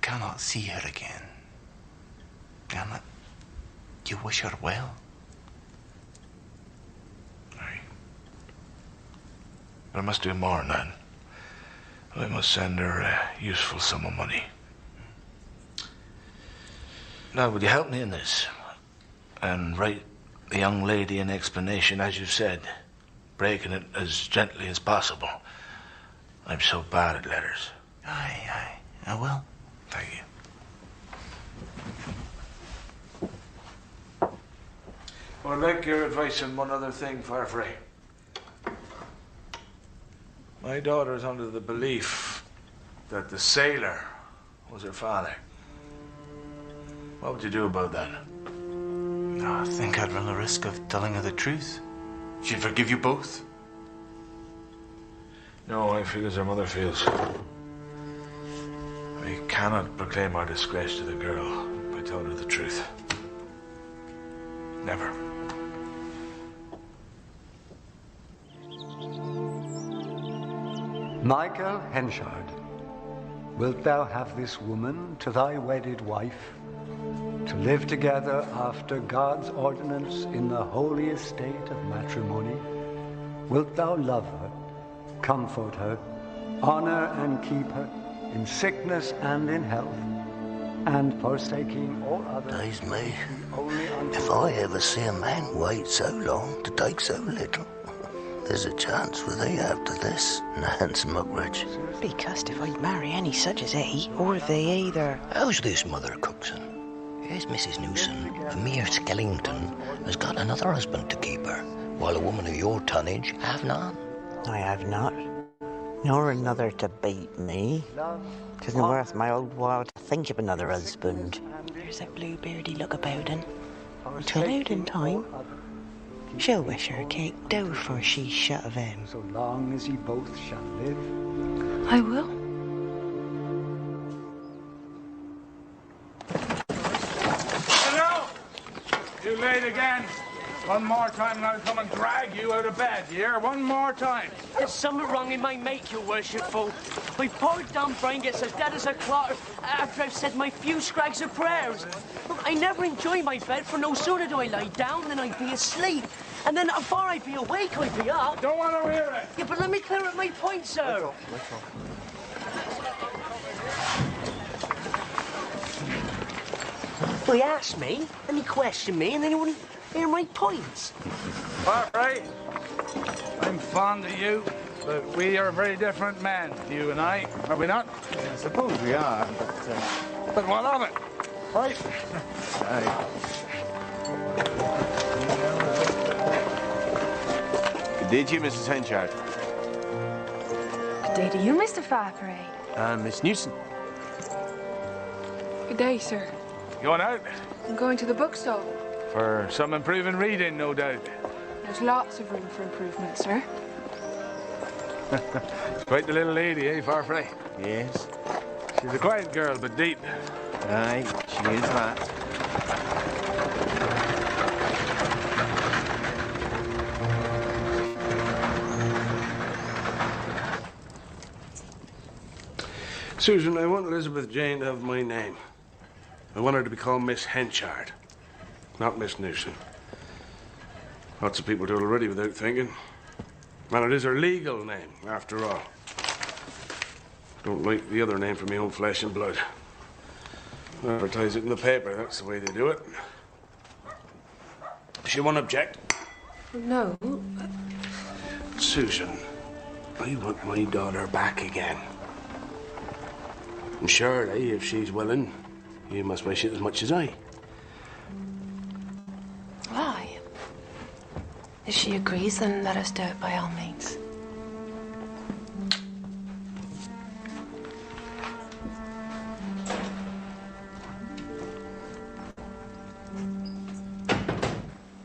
cannot see her again. And you wish her well. Aye. But I must do more, Nan. I must send her a useful sum of money. Now, would you help me in this? And write the young lady an explanation, as you said, breaking it as gently as possible. I'm so bad at letters. Aye, I will. Thank you. I'd like your advice on one other thing, Farfrae. My daughter is under the belief that the sailor was her father. What would you do about that? I think I'd run the risk of telling her the truth. She'd forgive you both. No, I feel as her mother feels. I cannot proclaim our disgrace to the girl by telling her the truth. Never. Michael Henchard, wilt thou have this woman to thy wedded wife, to live together after God's ordinance in the holy estate of matrimony? Wilt thou love her, comfort her, honor and keep her in sickness and in health, and forsaking all others? Days me, if I ever see a man wait so long to take so little, there's a chance for thee after this, Nance Mugridge. Be cussed if I'd marry any such as he, or they either. How's this, Mother Cookson? Here's Mrs. Newson, a mere skellington, has got another husband to keep her, while a woman of your tonnage have none. I have not, nor another to beat me. 'Tisn't worth my old while to think of another husband. There's a bluebeardy look about him. Until out in time, she'll wish her cake dough for she's shut of him. So long as ye both shall live. I will. Hello! You late again. One more time and I'll come and drag you out of bed, you hear? One more time. There's something wrong in my mate, your worshipful. My poor dumb brain gets as dead as a clot after I've said my few scrags of prayers. Look, I never enjoy my bed, for no sooner do I lie down than I'd be asleep. And then before I'd be awake, I'd be up. Don't want to hear it. Yeah, but let me clear up my point, sir. Well, he asked me, and he questioned me, and then he wouldn't hear my points. All right. I'm fond of you, but we are very different men, you and I, are we not? I suppose we are, but... But what of it? Right? Aye. Good day to you, Mrs. Henchard. Good day to you, Mr. Farfrae. And Miss Newson. Good day, sir. Going out? I'm going to the bookstall. For some improving reading, no doubt. There's lots of room for improvement, sir. Quite the little lady, eh, Farfrae? Yes. She's a quiet girl, but deep. Aye, she is that. Susan, I want Elizabeth Jane to have my name. I want her to be called Miss Henchard, not Miss Newson. Lots of people do it already without thinking. And it is her legal name, after all. Don't like the other name for my own flesh and blood. Advertise it in the paper, that's the way they do it. She won't object. No. Susan, I want my daughter back again. And surely, if she's willing, you must wish it as much as I. Why? If she agrees, then let us do it by all means.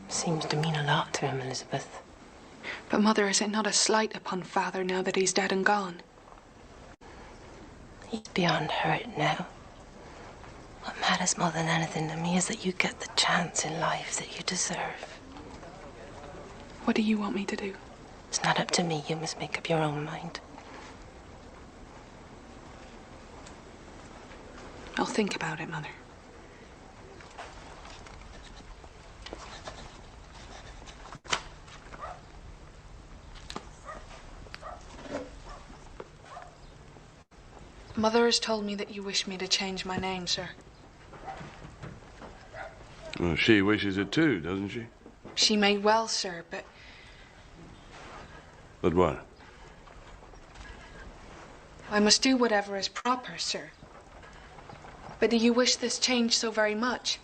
Seems to mean a lot to him, Elizabeth. But, Mother, is it not a slight upon Father now that he's dead and gone? He's beyond hurt now. What matters more than anything to me is that you get the chance in life that you deserve. What do you want me to do? It's not up to me. You must make up your own mind. I'll think about it, Mother. Mother has told me that you wish me to change my name, sir. Well, she wishes it too, doesn't she? She may well, sir, but... But what? I must do whatever is proper, sir. But do you wish this change so very much?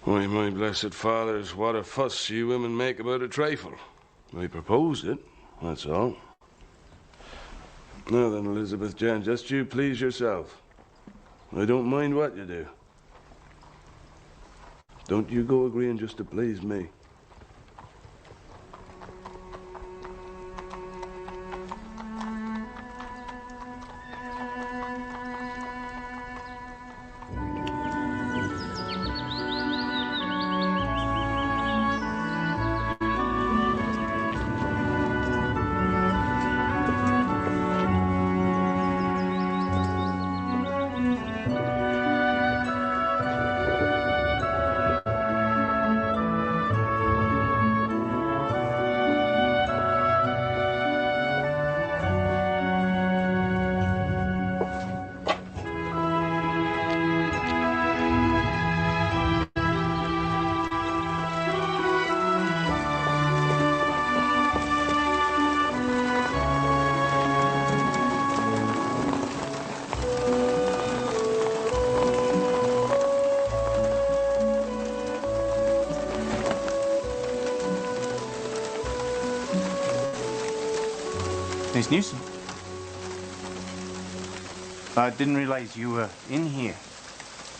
Why, my blessed fathers, what a fuss you women make about a trifle. I proposed it, that's all. Now then, Elizabeth Jan, just you please yourself. I don't mind what you do. Don't you go agreeing just to please me. Miss Newson. I didn't realize you were in here.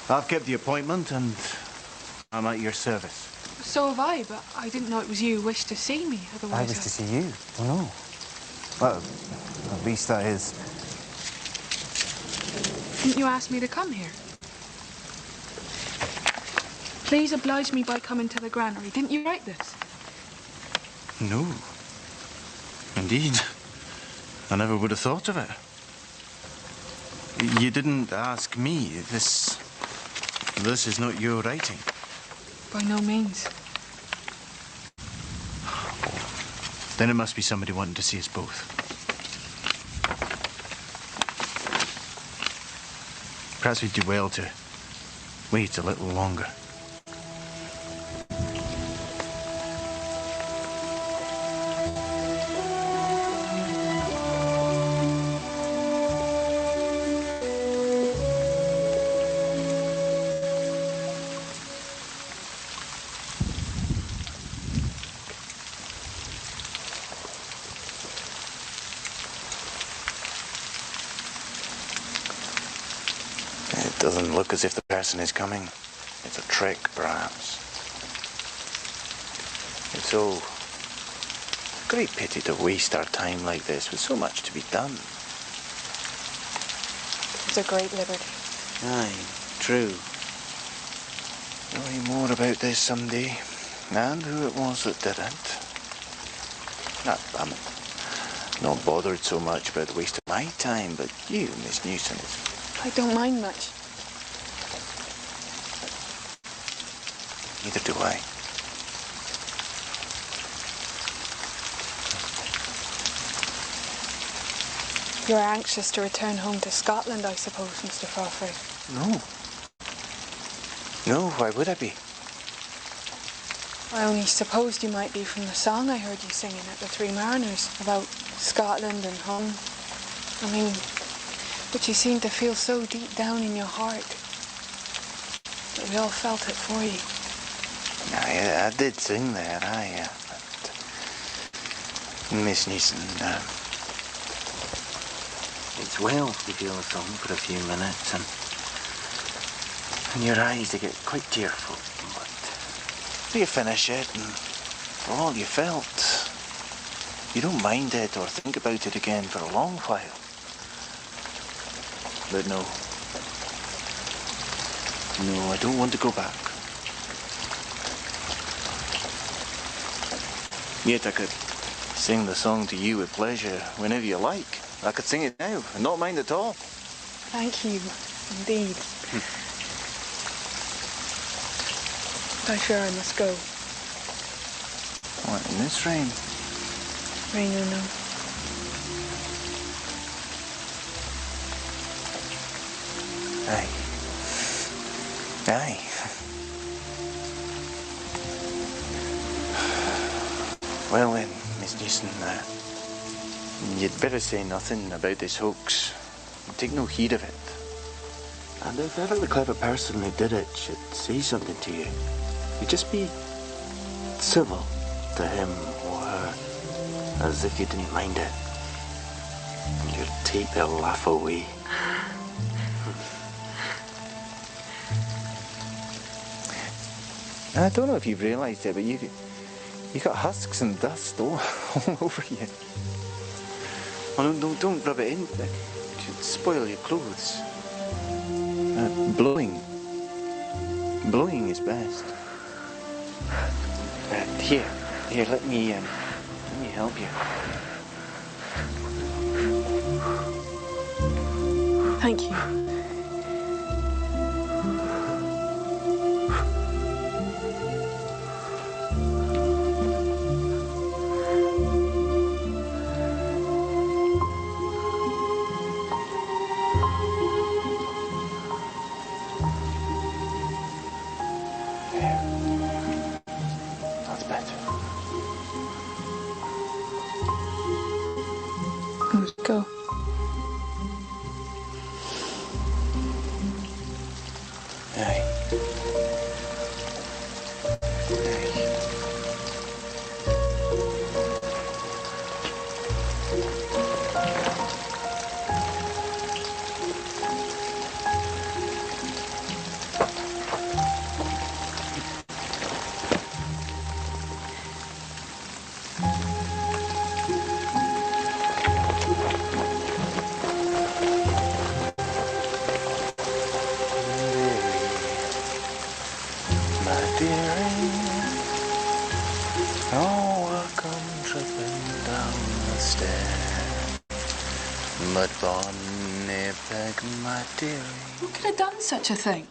I've kept the appointment and I'm at your service. So have I, but I didn't know it was you who wished to see me. Otherwise, I wish to see you. Oh, no. Well, at least that is. Didn't you ask me to come here? Please oblige me by coming to the granary. Didn't you write this? No. Indeed. I never would have thought of it. You didn't ask me. This is not your writing. By no means. Then it must be somebody wanting to see us both. Perhaps we'd do well to wait a little longer. Doesn't look as if the person is coming. It's a trick, perhaps. It's a great pity to waste our time like this with so much to be done. It's a great liberty. Aye, true. We'll hear more about this someday, and who it was that did it. I'm not bothered so much about the waste of my time, but you, Miss Newson, I don't mind much. Neither do I. You're anxious to return home to Scotland, I suppose, Mr. Frothray. No. No, why would I be? I only supposed you might be from the song I heard you singing at the Three Mariners about Scotland and home. I mean, but you seem to feel so deep down in your heart that we all felt it for you. I did sing there, but Miss Newson, it's well to feel the song for a few minutes, and your eyes, they get quite tearful, but you finish it, and for all you felt, you don't mind it or think about it again for a long while. But no, I don't want to go back. Yet I could sing the song to you with pleasure whenever you like. I could sing it now, and not mind at all. Thank you, indeed. I'm sure I must go. What, in this rain? Rain or no. Aye. Aye. Well then, Miss Newson, you'd better say nothing about this hoax. Take no heed of it. And if ever the clever person who did it should say something to you, you'd just be civil to him or her, as if you didn't mind it. And you'd take their laugh away. I don't know if you've realised it, but you got husks and dust all over you. Oh, no, don't rub it in. It should spoil your clothes. Blowing is best. Here, let me help you. Thank you. That's better. Let's go. Aye. But bonny beg, my dearie. Who could have done such a thing?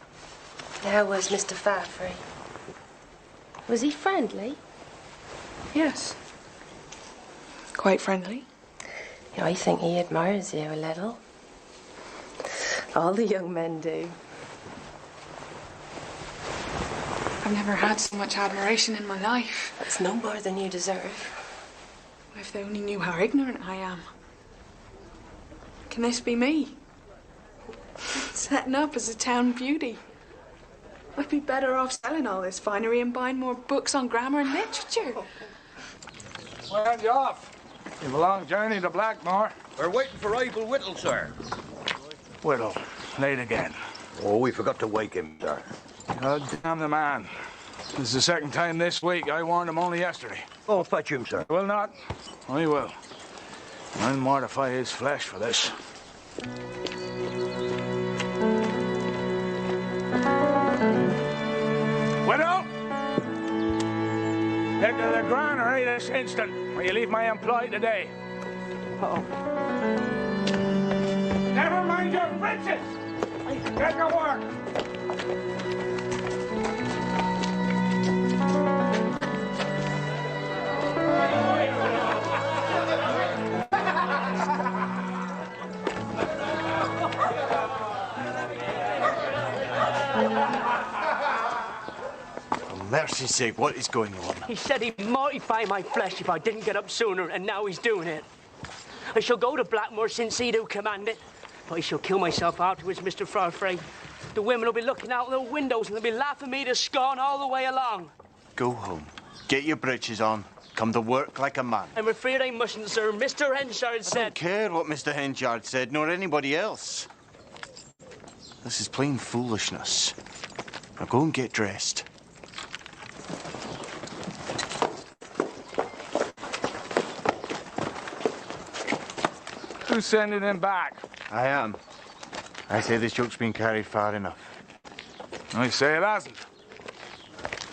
How was Mr. Farfrey? Was he friendly? Yes. Quite friendly. Yeah, I think he admires you a little. All the young men do. I've never had so much admiration in my life. It's no more than you deserve. If they only knew how ignorant I am. Can this be me? Setting up as a town beauty. I'd be better off selling all this finery and buying more books on grammar and literature. Where are you off? You've a long journey to Blackmore. We're waiting for Abel Whittle, sir. Whittle, late again. Oh, we forgot to wake him, sir. God damn the man. This is the second time this week. I warned him only yesterday. Oh, fetch him, sir. I will not. I will. I'll mortify his flesh for this. Whittle! Get to the granary this instant, or you leave my employ today. Uh-oh. Never mind your breeches! Get to work! For mercy's sake, what is going on? He said he'd mortify my flesh if I didn't get up sooner, and now he's doing it. I shall go to Blackmore since he do command it, but I shall kill myself afterwards, Mr. Farfrey. The women will be looking out the windows and they'll be laughing me to scorn all the way along. Go home. Get your breeches on. Come to work like a man. I'm afraid I mustn't, sir. Mr. Henchard said... I don't care what Mr. Henchard said, nor anybody else. This is plain foolishness. Now go and get dressed. Who's sending him back? I am. I say this joke's been carried far enough. I say it hasn't.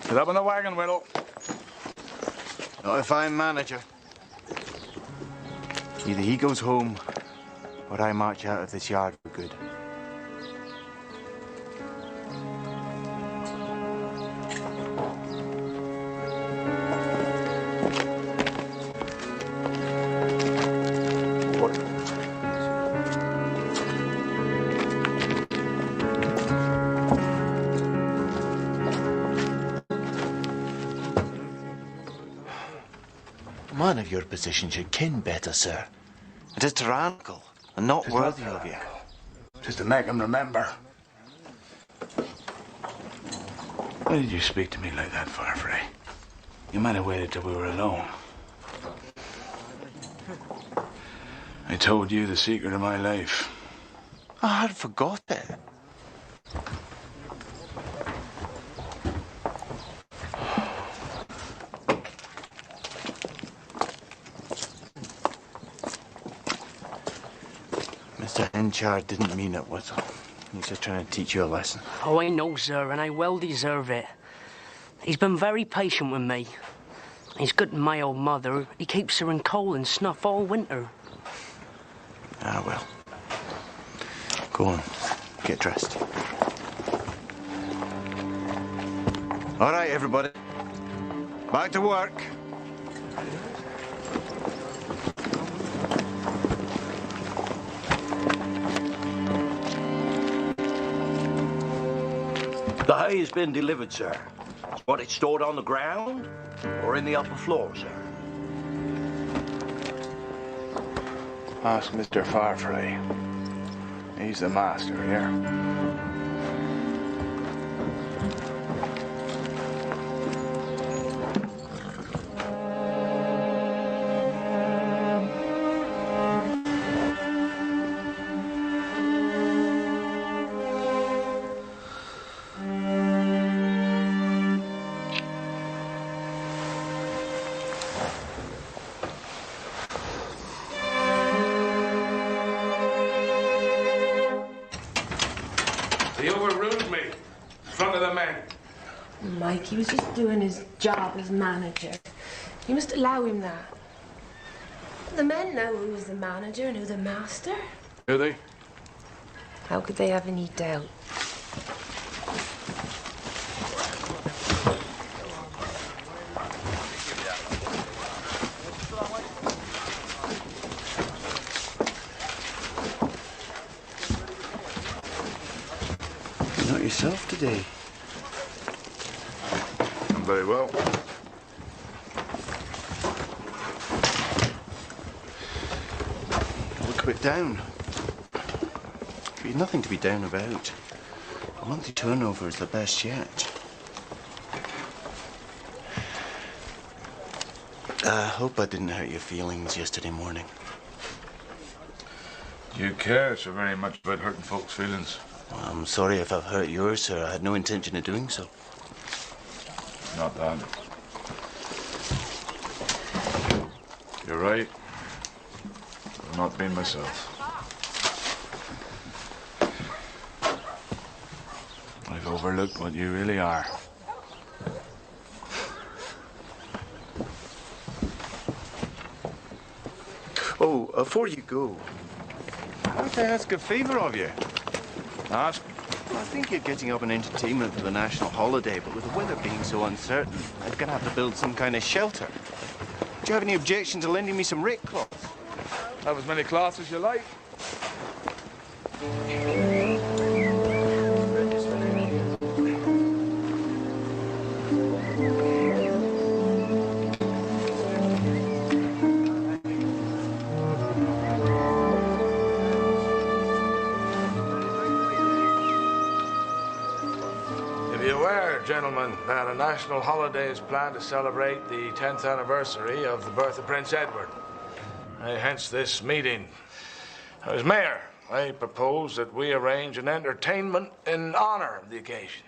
Get up in the wagon, Whittle. Not if I'm manager. Either he goes home, or I march out of this yard for good. A man of your position should ken better, sir. It is tyrannical and not worthy of you. Just to make him remember. Why did you speak to me like that, Farfrae? You might have waited till we were alone. I told you the secret of my life. I had forgot it. Mr. Henchard didn't mean it, was he? He's just trying to teach you a lesson. Oh, I know, sir, and I well deserve it. He's been very patient with me. He's good to my old mother. He keeps her in coal and snuff all winter. Ah, well. Go on. Get dressed. All right, everybody. Back to work. The hay has been delivered, sir. Want it stored on the ground or in the upper floor, sir? Ask Mr. Farfrae. He's the master here. He overruled me in front of the men. Mike, he was just doing his job as manager. You must allow him that. The men know who's the manager and who the master. Do they? How could they have any doubt? Not yourself today. I'm very well. Look a bit down. You've nothing to be down about. A monthly turnover is the best yet. I hope I didn't hurt your feelings yesterday morning. Do you care so very much about hurting folks' feelings? Well, I'm sorry if I've hurt yours, sir. I had no intention of doing so. Not that. You're right. I've not been myself. I've overlooked what you really are. Oh, before you go, I'd like to ask a favour of you. Ask? I think you're getting up an entertainment for the national holiday, but with the weather being so uncertain, I'm going to have to build some kind of shelter. Do you have any objection to lending me some rake cloth? Have as many cloths as you like. Be aware, gentlemen, that a national holiday is planned to celebrate the 10th anniversary of the birth of Prince Edward. Hence this meeting. As mayor, I propose that we arrange an entertainment in honor of the occasion.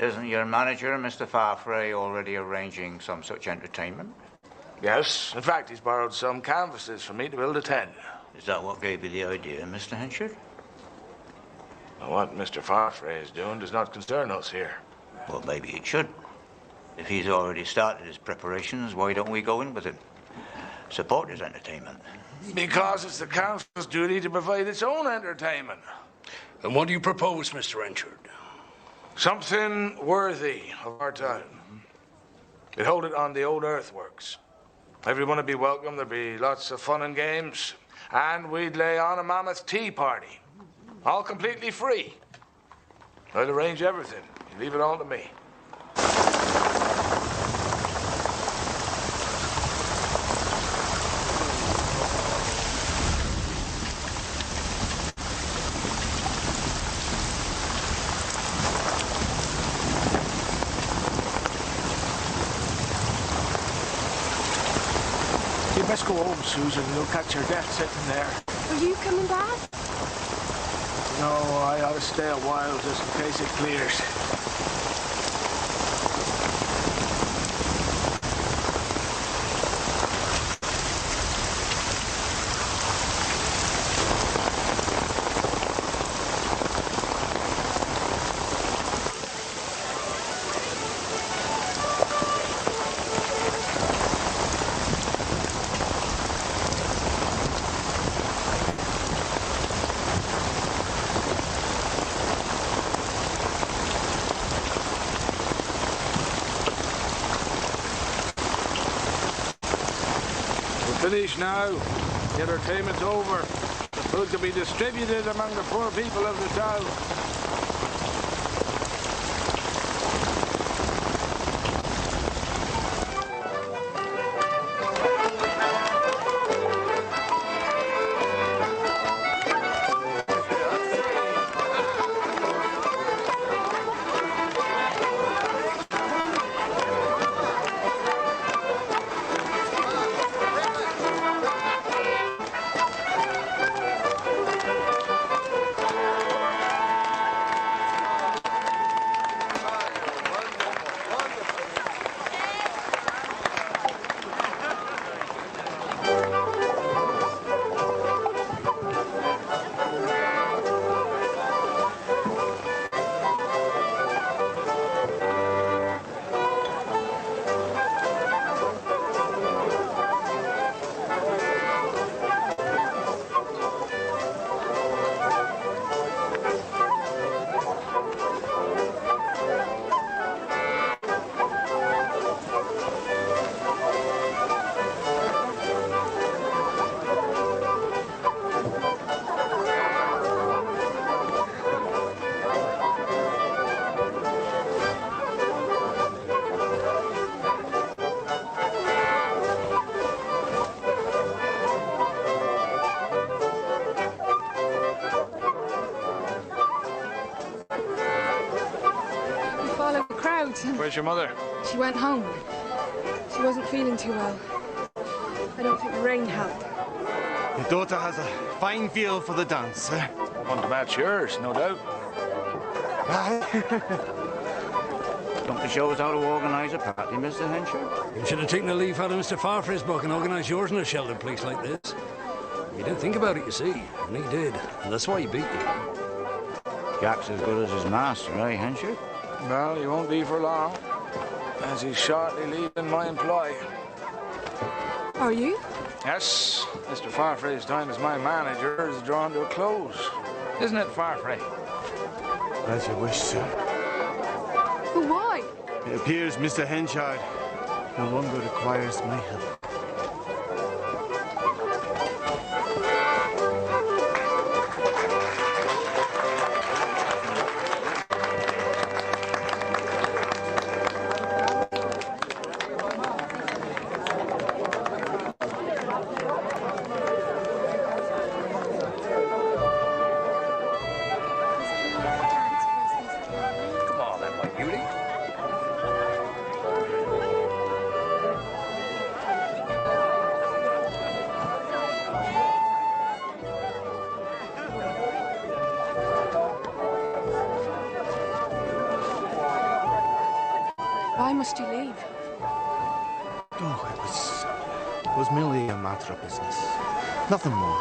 Isn't your manager, Mr. Farfrae, already arranging some such entertainment? Yes. In fact, he's borrowed some canvases from me to build a tent. Is that what gave you the idea, Mr. Henchard? Now, what Mr. Farfrae is doing does not concern us here. Well, maybe it should. If he's already started his preparations, why don't we go in with him? Support his entertainment. Because it's the council's duty to provide its own entertainment. And what do you propose, Mr. Henchard? Something worthy of our time. We'd hold it on the old earthworks. Everyone would be welcome. There'd be lots of fun and games. And we'd lay on a mammoth tea party. All completely free. I'll arrange everything. You leave it all to me. You best go home, Susan. You'll catch your death sitting there. Are you coming back? No, I ought to stay a while just in case it clears. Finished now. The entertainment's over. The food can be distributed among the poor people of the town. Where's your mother? She went home. She wasn't feeling too well. I don't think the rain helped. Your daughter has a fine feel for the dance, eh? Want to match yours, no doubt. Don't the show us how to organise a party, Mr. Henchard? You should have taken a leaf out of Mr. Farfrae's book and organised yours in a sheltered place like this. You didn't think about it, you see, and he did. And that's why he beat you. Jack's as good as his master, eh, Henchard? Well, he won't be for long, as he's shortly leaving my employ. Are you? Yes, Mr. Farfrae's time as my manager is drawn to a close. Isn't it, Farfrae? As you wish, sir. But why? It appears Mr. Henchard no longer requires my help. Why must you leave? Oh, it was merely a matter of business. Nothing more.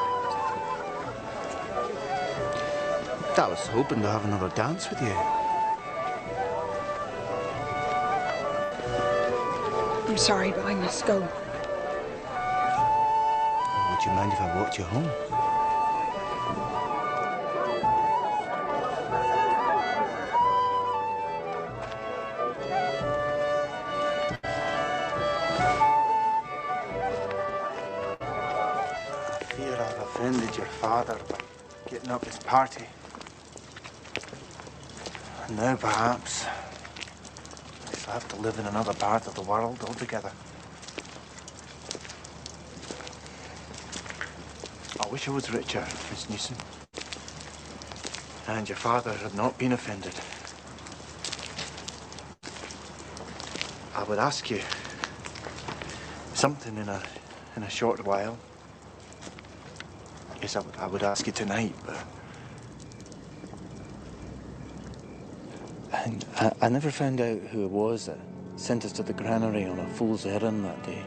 I was hoping to have another dance with you. I'm sorry, but I must go. Would you mind if I walked you home? I fear I've offended your father by getting up his party. And now, perhaps, I shall have to live in another part of the world altogether. I wish I was richer, Miss Newson. And your father had not been offended. I would ask you something in a short while. Yes, I would ask you tonight, but... And I never found out who it was that sent us to the granary on a fool's errand that day.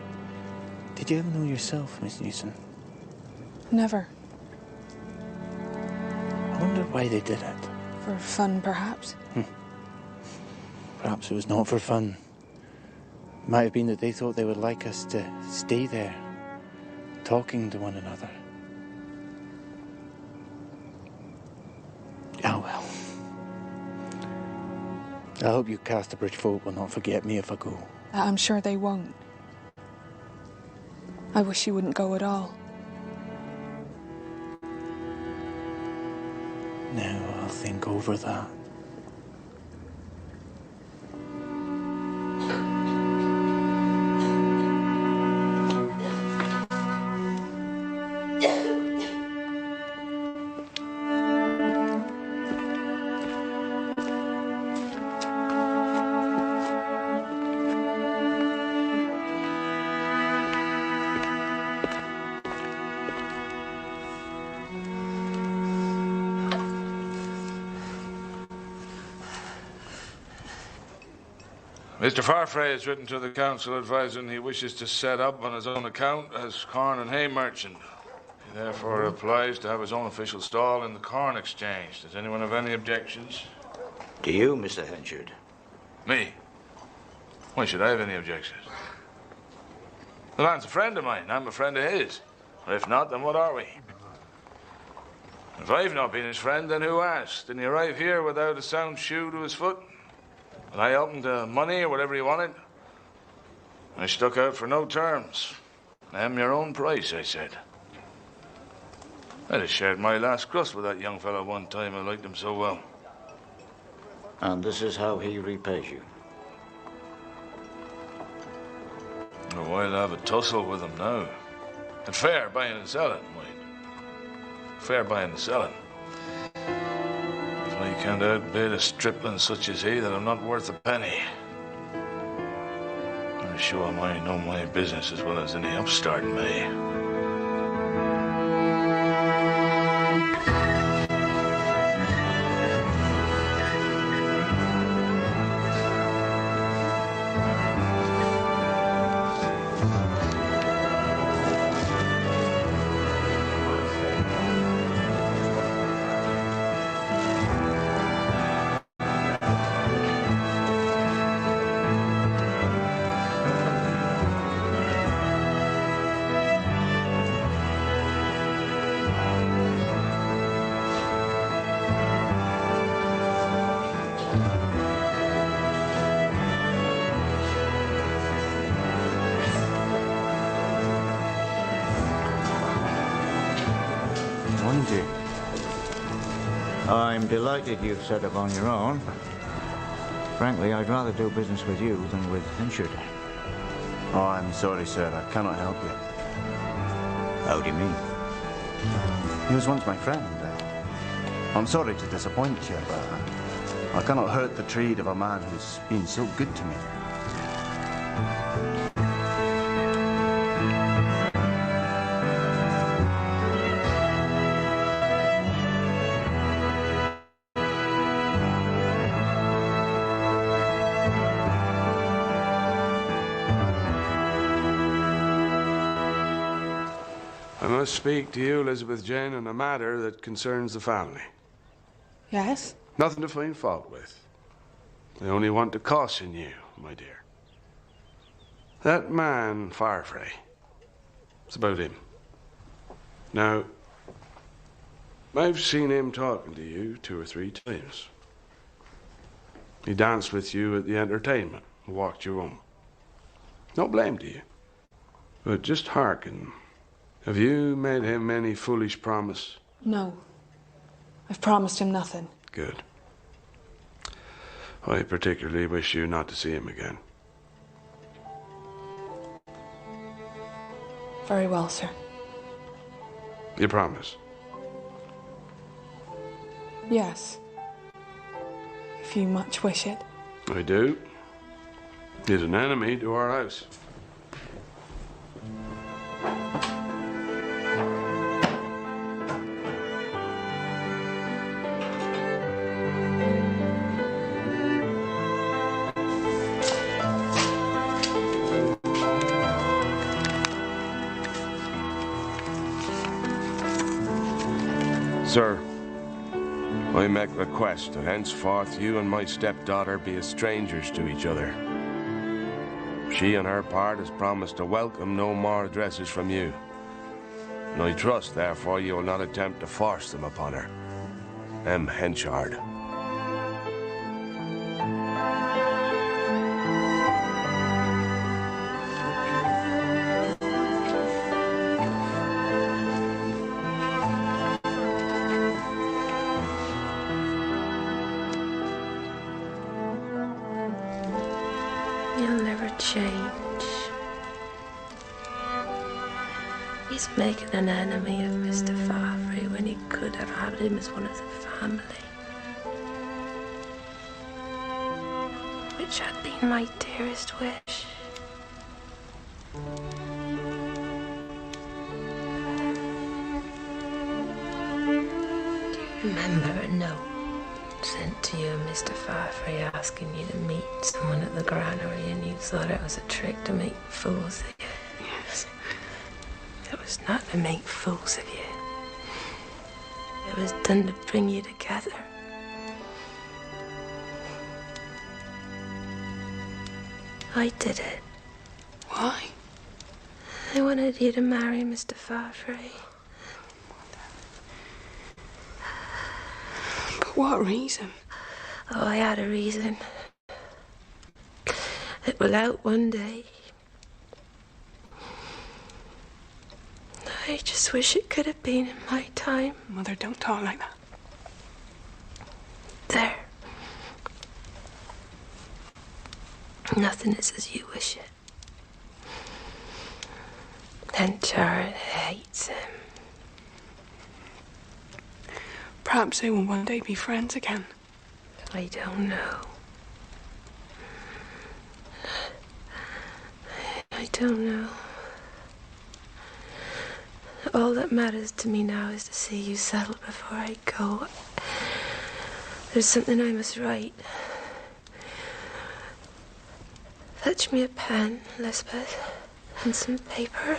Did you ever know yourself, Miss Newson? Never. I wonder why they did it. For fun, perhaps? Perhaps it was not for fun. It might have been that they thought they would like us to stay there, talking to one another. Oh, well. I hope you Casterbridge folk will not forget me if I go. I'm sure they won't. I wish you wouldn't go at all. Now I'll think over that. Mr. Farfrae has written to the council advising he wishes to set up on his own account as corn and hay merchant. He therefore applies to have his own official stall in the corn exchange. Does anyone have any objections? Do you, Mr. Henchard? Me? Why should I have any objections? The man's a friend of mine. I'm a friend of his. Or if not, then what are we? If I've not been his friend, then who has? Didn't he arrive here without a sound shoe to his foot? And I helped him to money or whatever he wanted. I stuck out for no terms. Name your own price, I said. I'd have shared my last crust with that young fellow one time. I liked him so well. And this is how he repays you? Oh, I'll have a tussle with him now. And fair buying and selling, mind. Fair buying and selling. If I can't outbid a stripling such as he, then I'm not worth a penny. I show him I know my business as well as any upstart may. I'm delighted you've set up on your own. Frankly, I'd rather do business with you than with Henchard. Oh, I'm sorry, sir. I cannot help you. How do you mean? He was once my friend. I'm sorry to disappoint you, but I cannot hurt the trade of a man who's been so good to me. I must speak to you, Elizabeth Jane, on a matter that concerns the family. Yes? Nothing to find fault with. I only want to caution you, my dear. That man, Farfrae, it's about him. Now, I've seen him talking to you 2 or 3 times. He danced with you at the entertainment and walked you home. No blame to you. But just hearken. Have you made him any foolish promise? No. I've promised him nothing. Good. I particularly wish you not to see him again. Very well, sir. You promise? Yes. If you much wish it. I do. He's an enemy to our house. Sir, I make request that henceforth you and my stepdaughter be as strangers to each other. She on her part has promised to welcome no more addresses from you. And I trust, therefore, you will not attempt to force them upon her. M. Henchard. He'll never change. He's making an enemy of Mr. Farfrey when he could have had him as one of the family. Which had been my dearest wish. Do you remember a note sent to you, Mr. Farfrey, asking you to meet someone at the granary, and you thought it was a trick to make fools of you? Yes. It was not to make fools of you. It was done to bring you together. I did it. Why? I wanted you to marry Mr. Farfrey. But what reason? Oh, I had a reason. It will out one day. I just wish it could have been in my time. Mother, don't talk like that. There. Nothing is as you wish it. Henchard hates him. Perhaps they will one day be friends again. I don't know. I don't know. All that matters to me now is to see you settled before I go. There's something I must write. Fetch me a pen, Elizabeth, and some paper.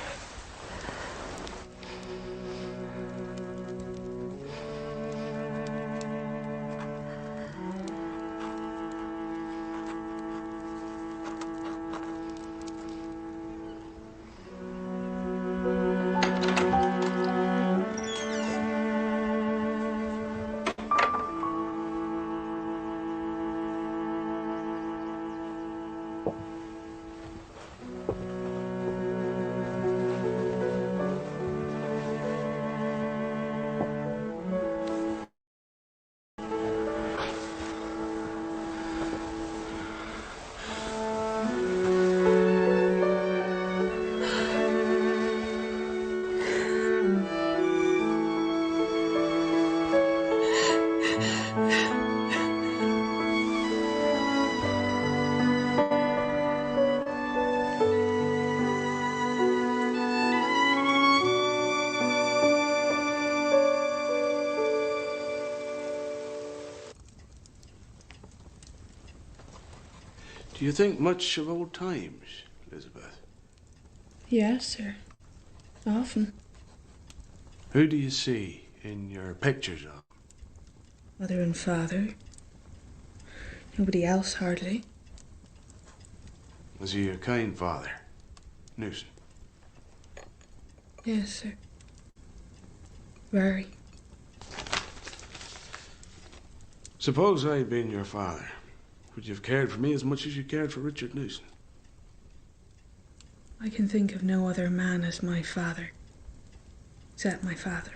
Do you think much of old times, Elizabeth? Yes, sir. Often. Who do you see in your pictures of? Mother and father. Nobody else, hardly. Was he a kind father, Newson? Yes, sir. Very. Suppose I had been your father. Would you have cared for me as much as you cared for Richard Newson? I can think of no other man as my father, except my father.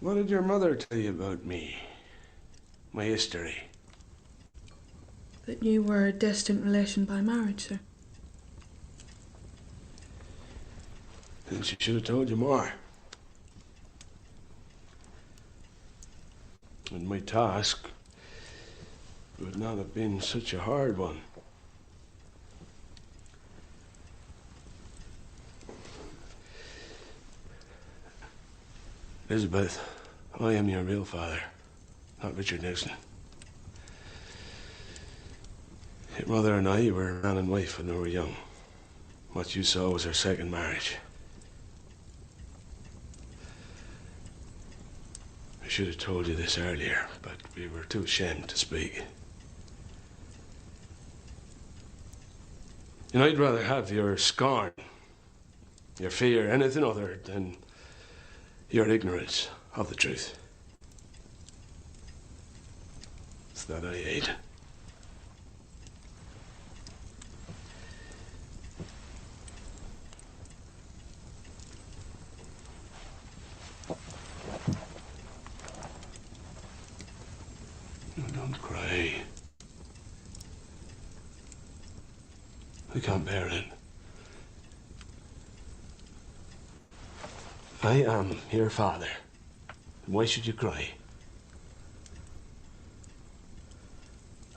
What did your mother tell you about me? My history? That you were a distant relation by marriage, sir. Then she should have told you more. And my task would not have been such a hard one. Elizabeth, I am your real father, not Richard Newson. Your mother and I were man and wife when we were young. What you saw was our second marriage. I should have told you this earlier, but we were too ashamed to speak. And I'd rather have your scorn, your fear, anything other than your ignorance of the truth. It's that I hate. No, don't cry. I can't bear it. I am your father. Why should you cry?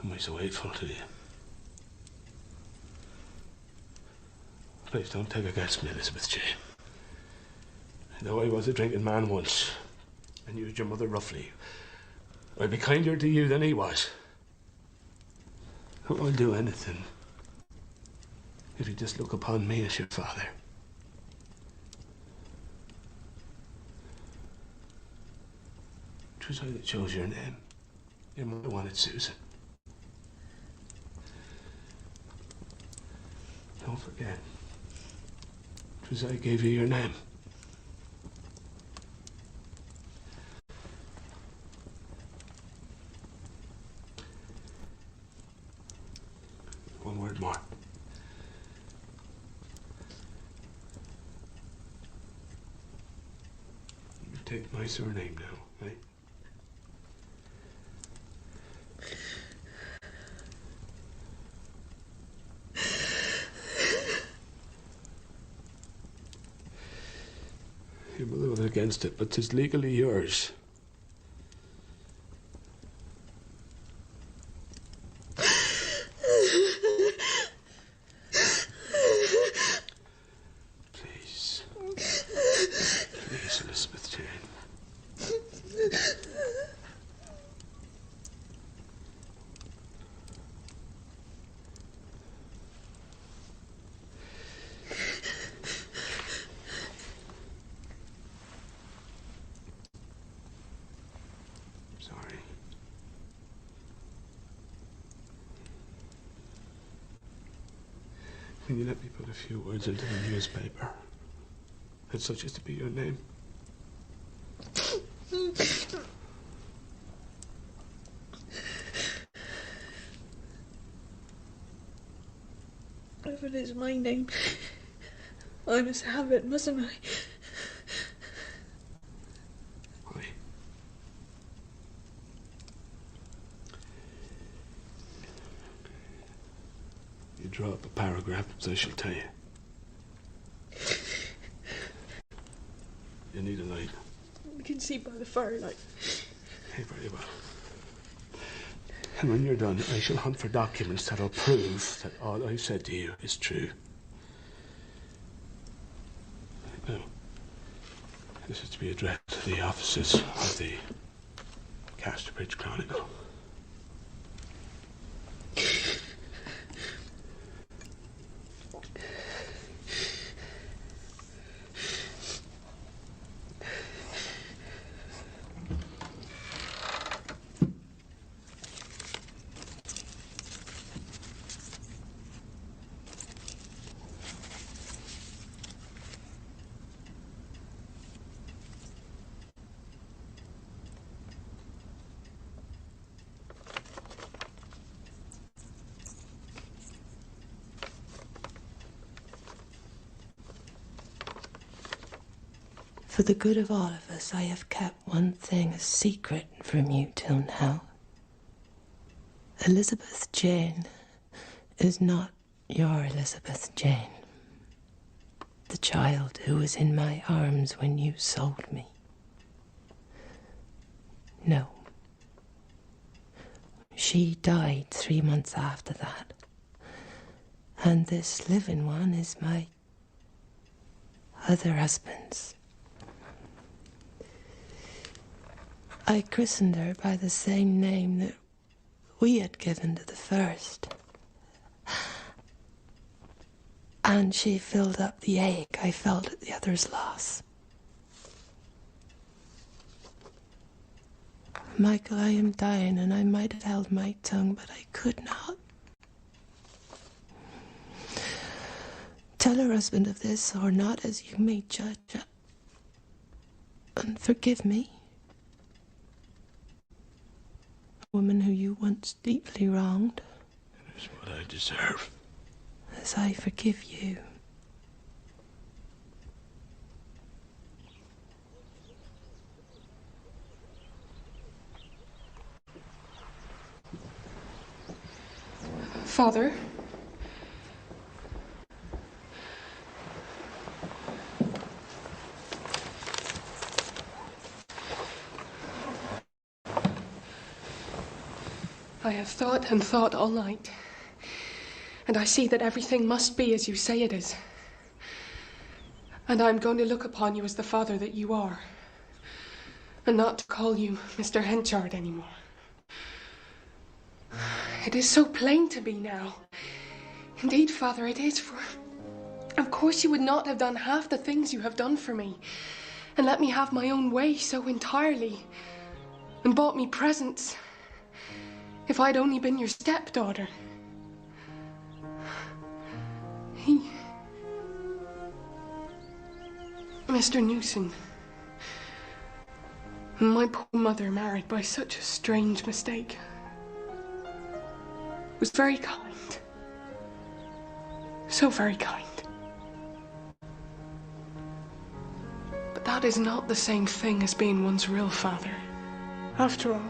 Am I so hateful to you? Please don't take against me, Elizabeth Jane. Though I was a drinking man once and used your mother roughly, I'd be kinder to you than he was. I'll do anything if you just look upon me as your father. It was I that chose your name. Your mother wanted Susan. Don't forget, it was I gave you your name. One word more. You take my surname now, right? Your mother was against it, but 'tis legally yours. Please. Please, Elizabeth Jane. Sorry. Can you let me put a few words into the newspaper? It's such as to be your name. If it is my name, I must have it, mustn't I? Why? You draw up a paragraph, as I shall tell you. You need a light. You can see by the firelight. Hey, very well. And when you're done, I shall hunt for documents that'll prove that all I said to you is true. Now, this is to be addressed to the offices of the Casterbridge Chronicle. For the good of all of us, I have kept one thing a secret from you till now. Elizabeth Jane is not your Elizabeth Jane. The child who was in my arms when you sold me. No. She died 3 months after that. And this living one is my other husband's. I christened her by the same name that we had given to the first. And she filled up the ache I felt at the other's loss. Michael, I am dying, and I might have held my tongue, but I could not. Tell her husband of this or not, as you may judge, and forgive me. A woman who you once deeply wronged. It is what I deserve. As I forgive you. Father? I have thought and thought all night, and I see that everything must be as you say it is. And I'm going to look upon you as the father that you are, and not to call you Mr. Henchard anymore. It is so plain to me now. Indeed, Father, it is, for of course you would not have done half the things you have done for me, and let me have my own way so entirely, and bought me presents, if I'd only been your stepdaughter. Mr. Newson, my poor mother married by such a strange mistake, was very kind. So very kind. But that is not the same thing as being one's real father, after all.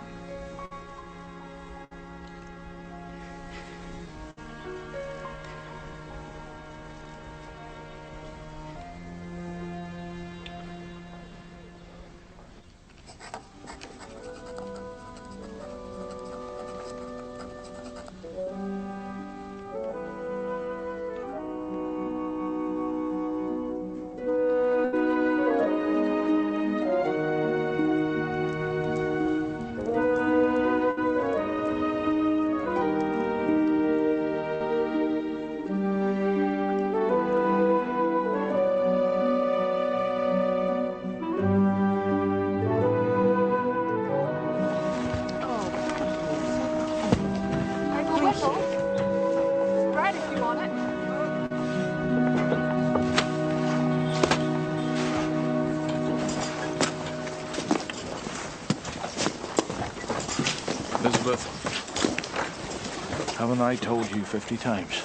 Haven't I told you 50 times?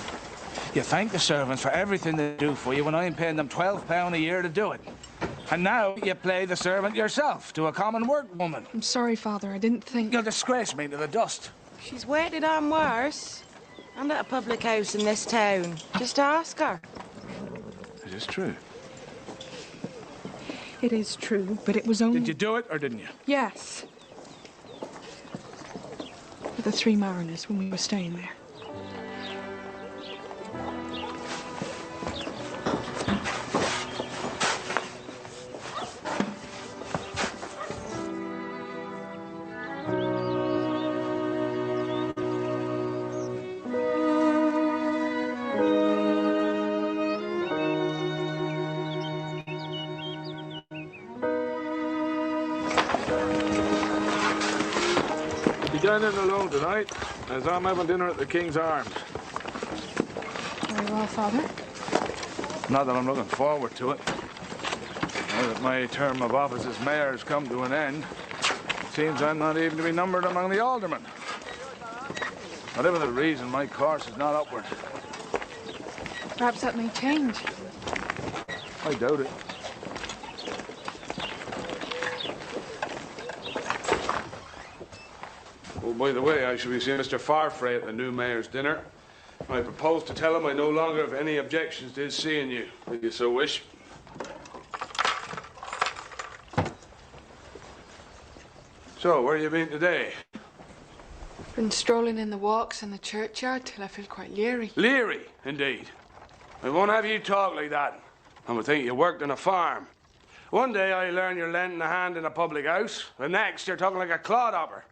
You thank the servants for everything they do for you when I'm paying them £12 a year to do it. And now you play the servant yourself to a common workwoman. I'm sorry, Father, I didn't think... You'll disgrace me to the dust. She's waited on worse. And at a public house in this town. Just ask her. Is this true? It is true, but it was only... Did you do it, or didn't you? Yes. With the Three Mariners when we were staying there. Dining alone tonight, as I'm having dinner at the King's Arms. Very well, Father. Not that I'm looking forward to it. Now that my term of office as mayor has come to an end, it seems I'm not even to be numbered among the aldermen. Whatever the reason, my course is not upward. Perhaps that may change. I doubt it. by the way, I shall be seeing Mr. Farfrae at the new mayor's dinner. I propose to tell him I no longer have any objections to his seeing you, if you so wish. So, where you been today? Been strolling in the walks in the churchyard till I feel quite leery. Leery, indeed. I won't have you talk like that. I would think you worked on a farm. One day I learn you're lending a hand in a public house. The next, you're talking like a clodhopper.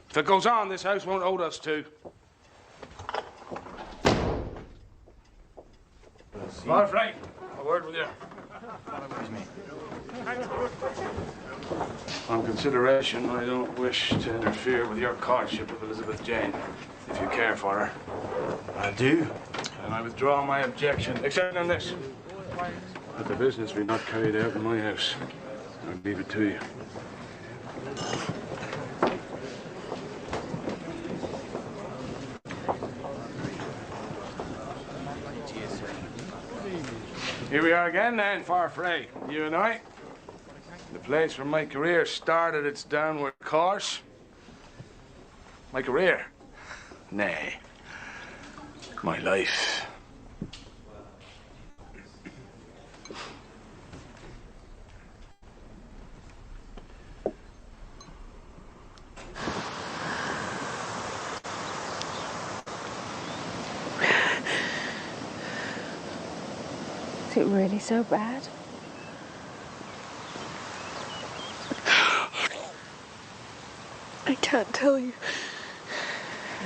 If it goes on, this house won't hold us two. Farfrae, a word with you. On consideration, I don't wish to interfere with your courtship of Elizabeth Jane, if you care for her. I do. And I withdraw my objection, except on this. That the business be not carried out in my house. I'll leave it to you. Here we are again then, Farfrae, you and I. The place where my career started its downward course. My career? Nay. My life. Is it really so bad? I can't tell you.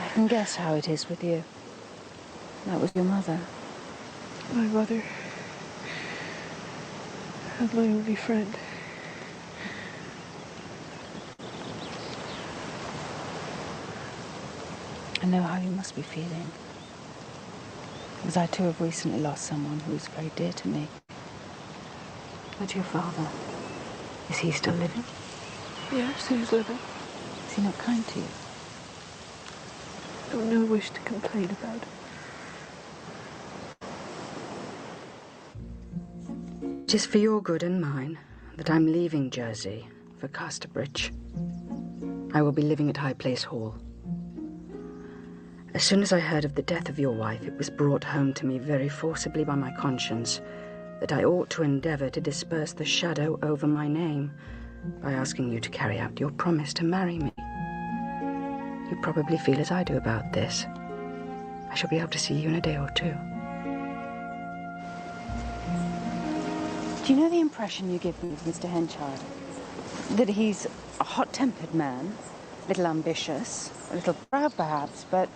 I can guess how it is with you. That was your mother. My mother and my only friend. I know how you must be feeling. Because I too have recently lost someone who was very dear to me. But your father, is he still living? Yes, he's living. Is he not kind to you? I've no wish to complain about it. It is for your good and mine that I'm leaving Jersey for Casterbridge. I will be living at High Place Hall. As soon as I heard of the death of your wife, it was brought home to me very forcibly by my conscience that I ought to endeavour to disperse the shadow over my name by asking you to carry out your promise to marry me. You probably feel as I do about this. I shall be able to see you in a day or two. Do you know the impression you give me of Mr. Henchard? That he's a hot-tempered man, a little ambitious, a little proud perhaps, but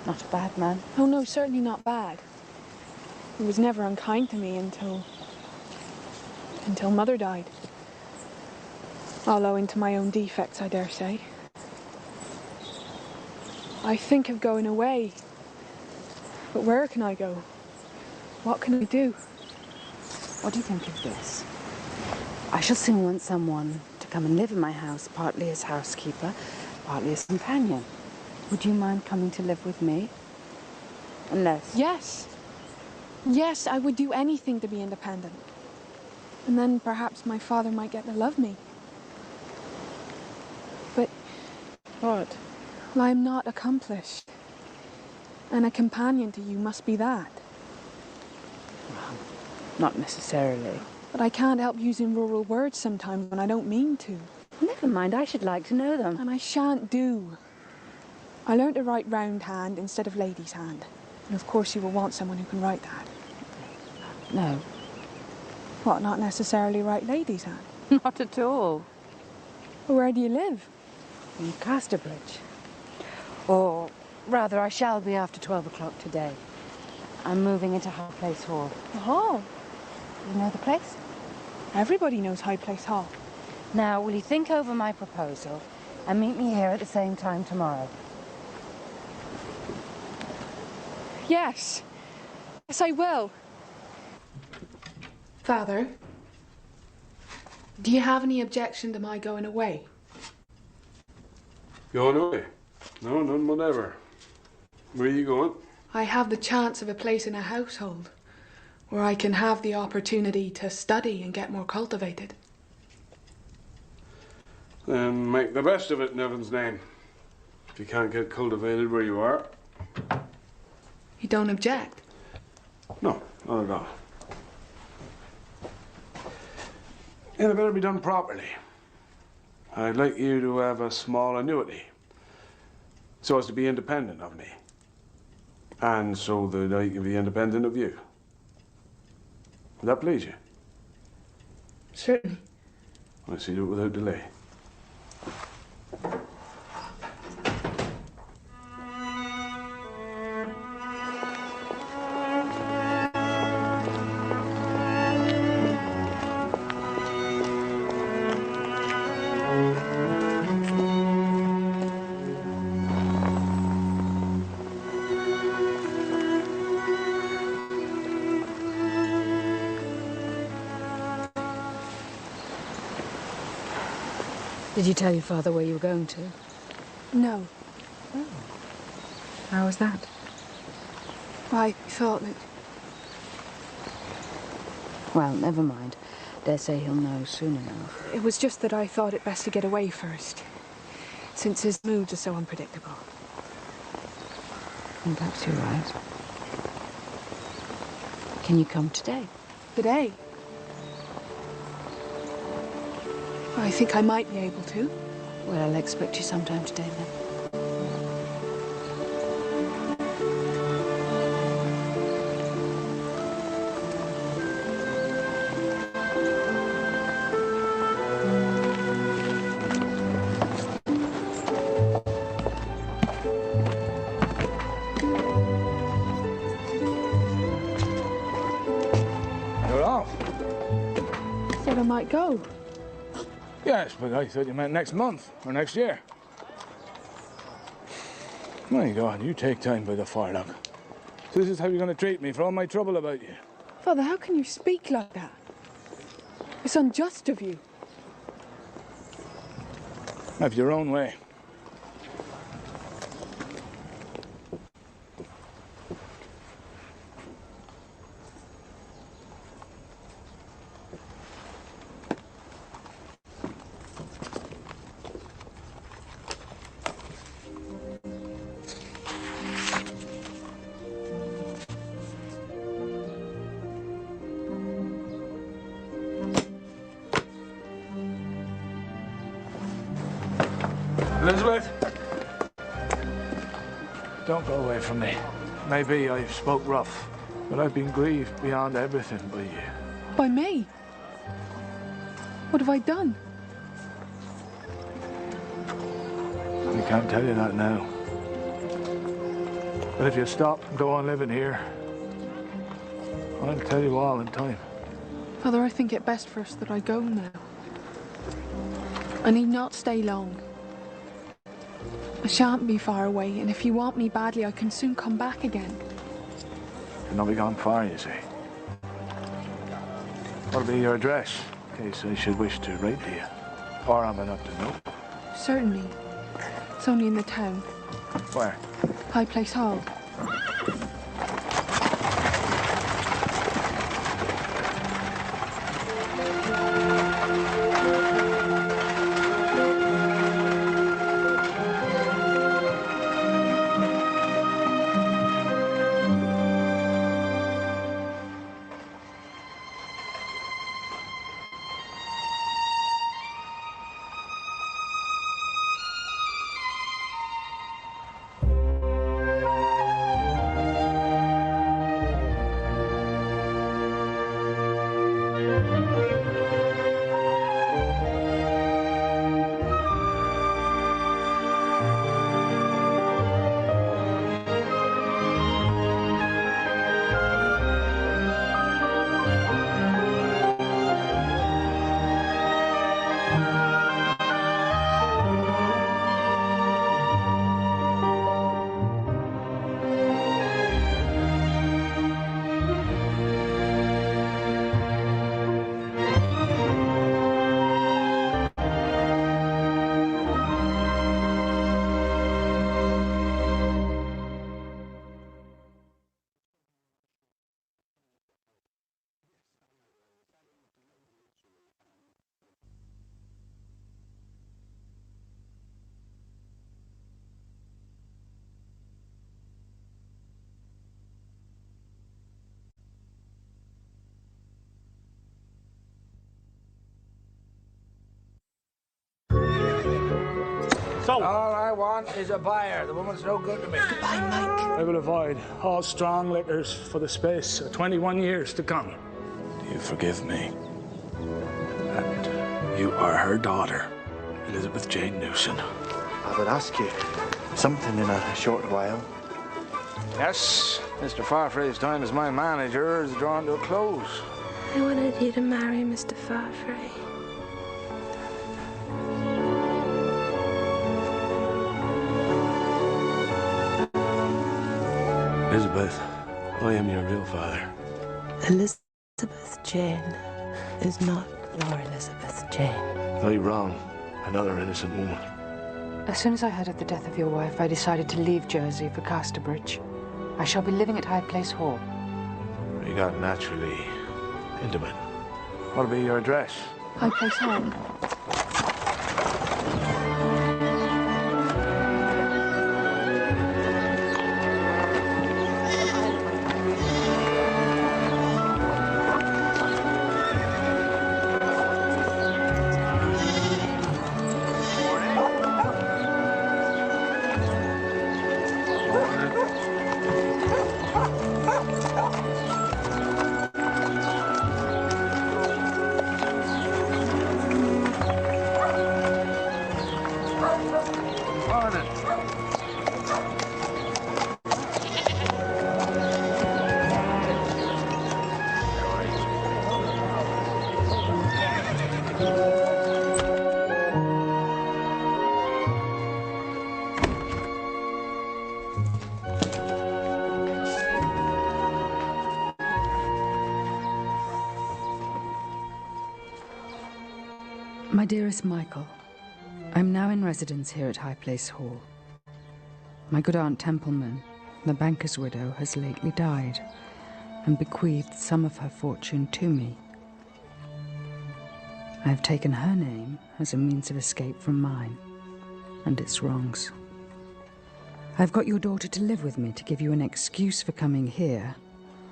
not a bad man. Oh no, certainly not bad. He was never unkind to me until Mother died. All owing to my own defects, I dare say. I think of going away. But where can I go? What can I do? What do you think of this? I shall soon want someone to come and live in my house, partly as housekeeper, partly as companion. Would you mind coming to live with me? Unless... Yes. Yes, I would do anything to be independent. And then perhaps my father might get to love me. But... What? Well, I'm not accomplished. And a companion to you must be that. Well, not necessarily. But I can't help using rural words sometimes when I don't mean to. Never mind, I should like to know them. And I shan't do. I learned to write round hand instead of lady's hand. And of course you will want someone who can write that. No. What, not necessarily write lady's hand? Not at all. Well, where do you live? In Casterbridge. Or rather, I shall be after 12 o'clock today. I'm moving into High Place Hall. The hall? You know the place? Everybody knows High Place Hall. Now, will you think over my proposal and meet me here at the same time tomorrow? Yes. Yes, I will. Father, do you have any objection to my going away? Going away? No, none whatever. Where are you going? I have the chance of a place in a household where I can have the opportunity to study and get more cultivated. Then make the best of it in heaven's name. If you can't get cultivated where you are. You don't object? No, not at all. It better be done properly. I'd like you to have a small annuity, so as to be independent of me, and so that I can be independent of you. Would that please you? Certainly. I'll see to it without delay. Did you tell your father where you were going to? No. Oh. How was that? I thought that... Well, never mind. Dare say he'll know soon enough. It was just that I thought it best to get away first, since his moods are so unpredictable. And perhaps you're right. Can you come today? Today? I think I might be able to. Well, I'll expect you sometime today then. You're off? Said I might go. Yes, but I thought you meant next month or next year. My God, you take time by the firelock. So this is how you're going to treat me for all my trouble about you? Father, how can you speak like that? It's unjust of you. Have your own way. Elizabeth! Don't go away from me. Maybe I spoke rough, but I've been grieved beyond everything by you. By me? What have I done? I can't tell you that now. But if you stop and go on living here, I'll tell you all in time. Father, I think it best for us that I go now. I need not stay long. I shan't be far away, and if you want me badly, I can soon come back again. You'll not be gone far, you see. What'll be your address, in case I should wish to write to you? Or am I not to know? Certainly. It's only in the town. Where? High Place Hall. So? All I want is a buyer. The woman's no good to me. Goodbye, Mike. I will avoid all strong liquors for the space of 21 years to come. Do you forgive me? And you are her daughter, Elizabeth Jane Newson. I would ask you something in a short while. Yes, Mr. Farfrae's time as my manager is drawing to a close. I wanted you to marry Mr. Farfrae. Elizabeth, I am your real father. Elizabeth Jane is not your Elizabeth Jane. I wrong another innocent woman. As soon as I heard of the death of your wife, I decided to leave Jersey for Casterbridge. I shall be living at High Place Hall. We got naturally intimate. What'll be your address? High Place Hall. My dearest Michael, I'm now in residence here at High Place Hall. My good Aunt Templeman, the banker's widow, has lately died and bequeathed some of her fortune to me. I have taken her name as a means of escape from mine and its wrongs. I've got your daughter to live with me to give you an excuse for coming here,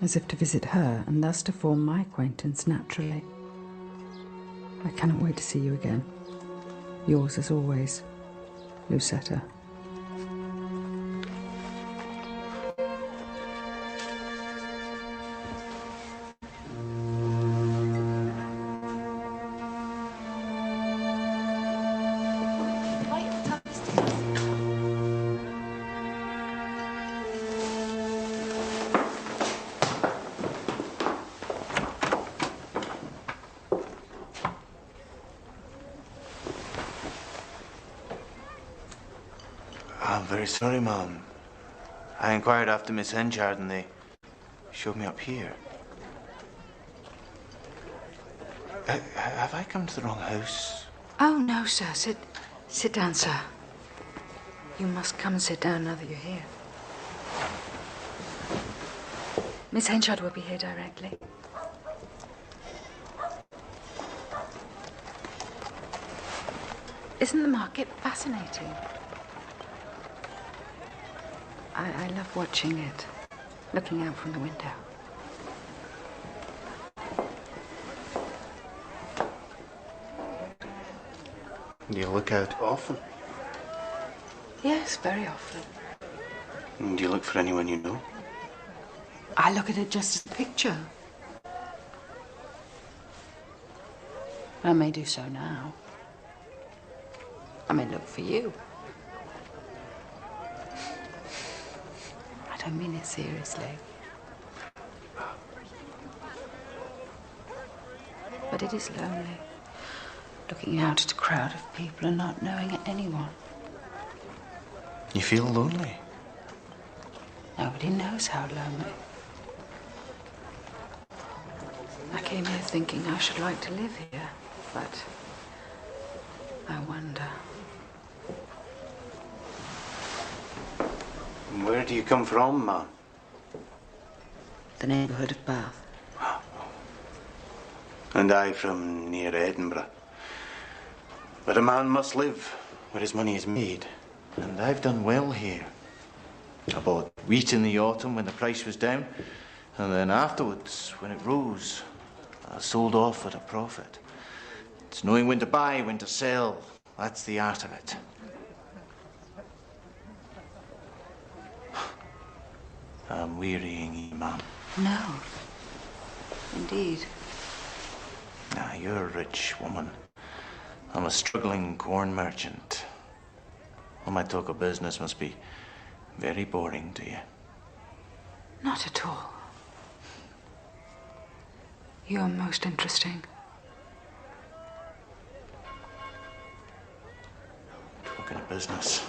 as if to visit her and thus to form my acquaintance naturally. I cannot wait to see you again. Yours as always, Lucetta. I'm very sorry, Mum. I inquired after Miss Henchard and they showed me up here. Have I come to the wrong house? Oh, no, sir. Sit down, sir. You must come and sit down now that you're here. Miss Henchard will be here directly. Isn't the market fascinating? I love watching it, looking out from the window. Do you look out often? Yes, very often. And do you look for anyone you know? I look at it just as a picture. I may do so now. I may look for you. I mean it seriously. But it is lonely, looking out at a crowd of people and not knowing anyone. You feel lonely? Nobody knows how lonely. I came here thinking I should like to live here, but I wonder. Where do you come from, Mum? The neighbourhood of Bath. And I from near Edinburgh. But a man must live where his money is made. And I've done well here. I bought wheat in the autumn when the price was down. And then afterwards, when it rose, I sold off at a profit. It's knowing when to buy, when to sell. That's the art of it. I'm wearying you, ma'am. No. Indeed. Now, you're a rich woman. I'm a struggling corn merchant. All my talk of business must be very boring to you. Not at all. You are most interesting. Talking of business,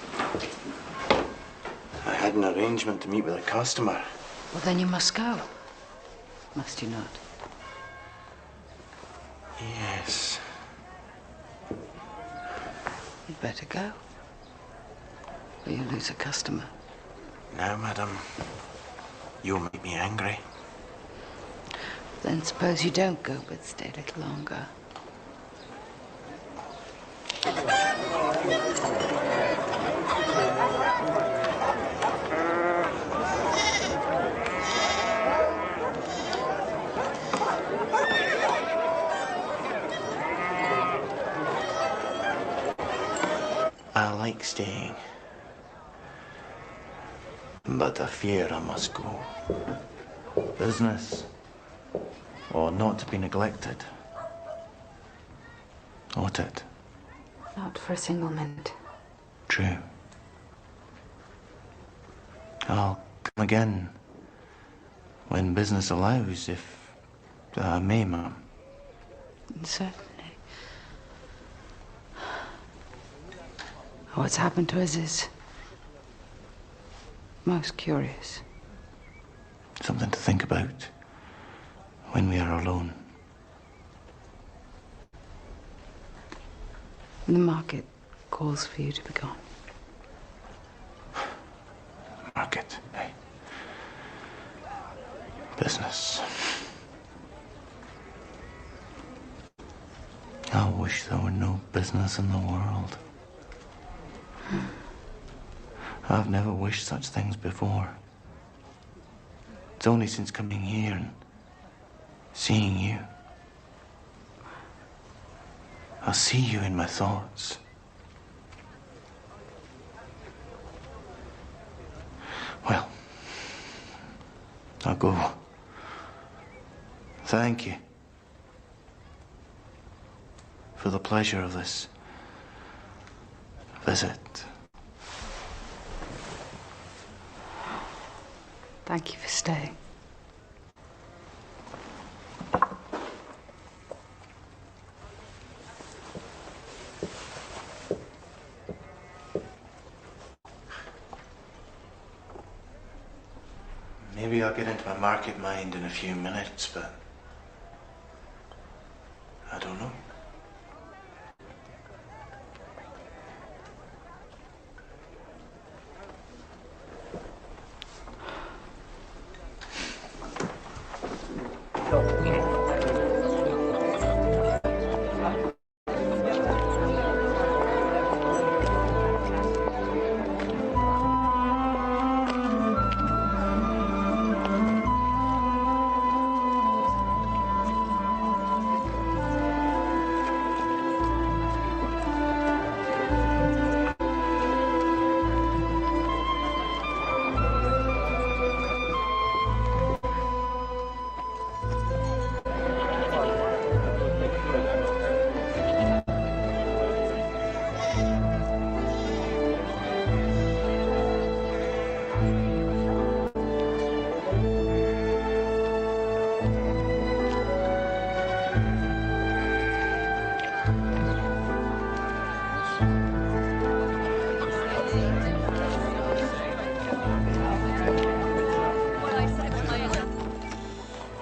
I had an arrangement to meet with a customer. Well, then you must go. Must you not? Yes. You'd better go. Or you lose a customer. Now, madam, you'll make me angry. Then suppose you don't go, but stay a little longer. I like staying, but I fear I must go. Business ought not to be neglected, ought it? Not for a single minute. True. I'll come again when business allows, if I may, ma'am. Certainly. What's happened to us is most curious. Something to think about when we are alone. The market calls for you to be gone. Market, eh? Business. I wish there were no business in the world. I've never wished such things before. It's only since coming here and seeing you. I'll see you in my thoughts. Well, I'll go. Thank you for the pleasure of this visit. Thank you for staying. Maybe I'll get into my market mind in a few minutes, but I don't know.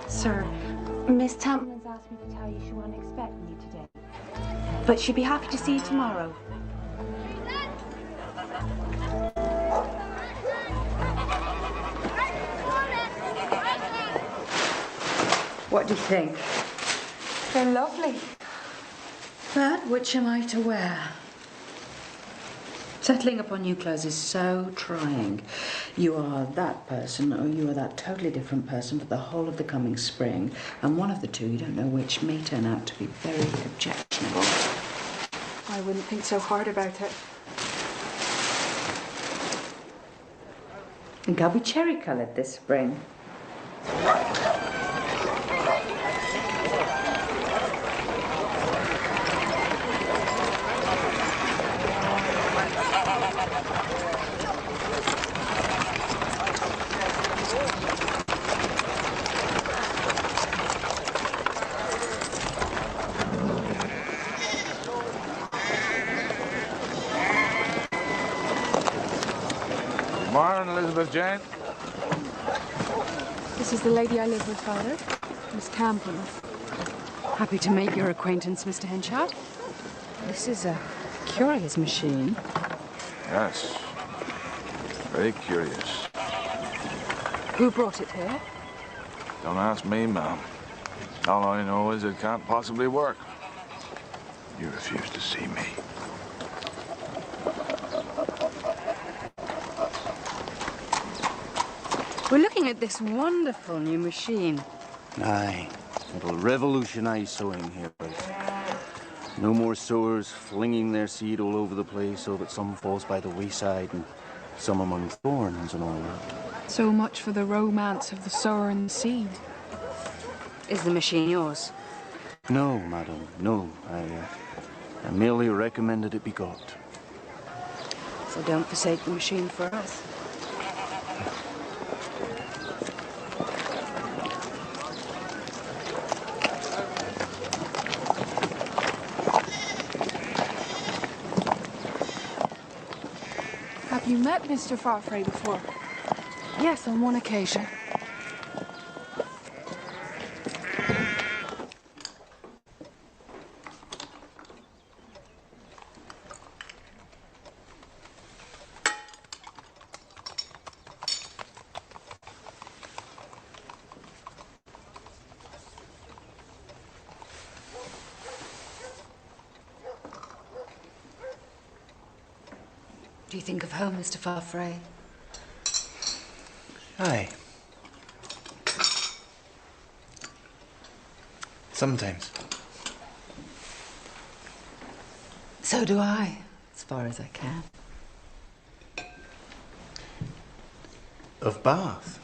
Sir, Miss Tamplin's asked me to tell you she won't expect you today. But she'd be happy to see you tomorrow. What do you think? They're lovely. But which am I to wear? Settling upon new clothes is so trying. You are that person, or you are that totally different person for the whole of the coming spring. And one of the two, you don't know which, may turn out to be very objectionable. I wouldn't think so hard about it. I think I'll be cherry-coloured this spring. Morning, Elizabeth Jane. This is the lady I live with, Father. Miss Campion. Happy to make your acquaintance, Mr. Henchard. This is a curious machine. Yes. Very curious. Who brought it here? Don't ask me, ma'am. All I know is it can't possibly work. You refuse to see me. We're looking at this wonderful new machine. Aye. It'll revolutionize sowing here. No more sowers flinging their seed all over the place so that some falls by the wayside and some among thorns and all that. So much for the romance of the sower and the seed. Is the machine yours? No, madam, no. I merely recommended it be got. So don't forsake the machine for us. Have you met Mr. Farfrae before? Yes, on one occasion. Do you think of home, Mr. Farfrae? Aye. Sometimes. So do I, as far as I can. Of Bath?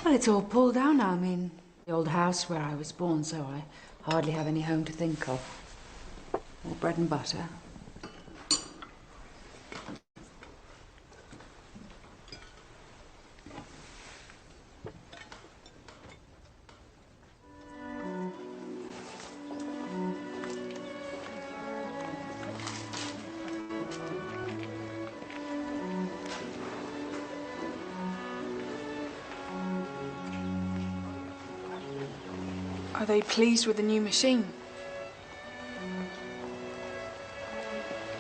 Well, it's all pulled down now. I mean, the old house where I was born, so I hardly have any home to think of. All bread and butter. Are they pleased with the new machine?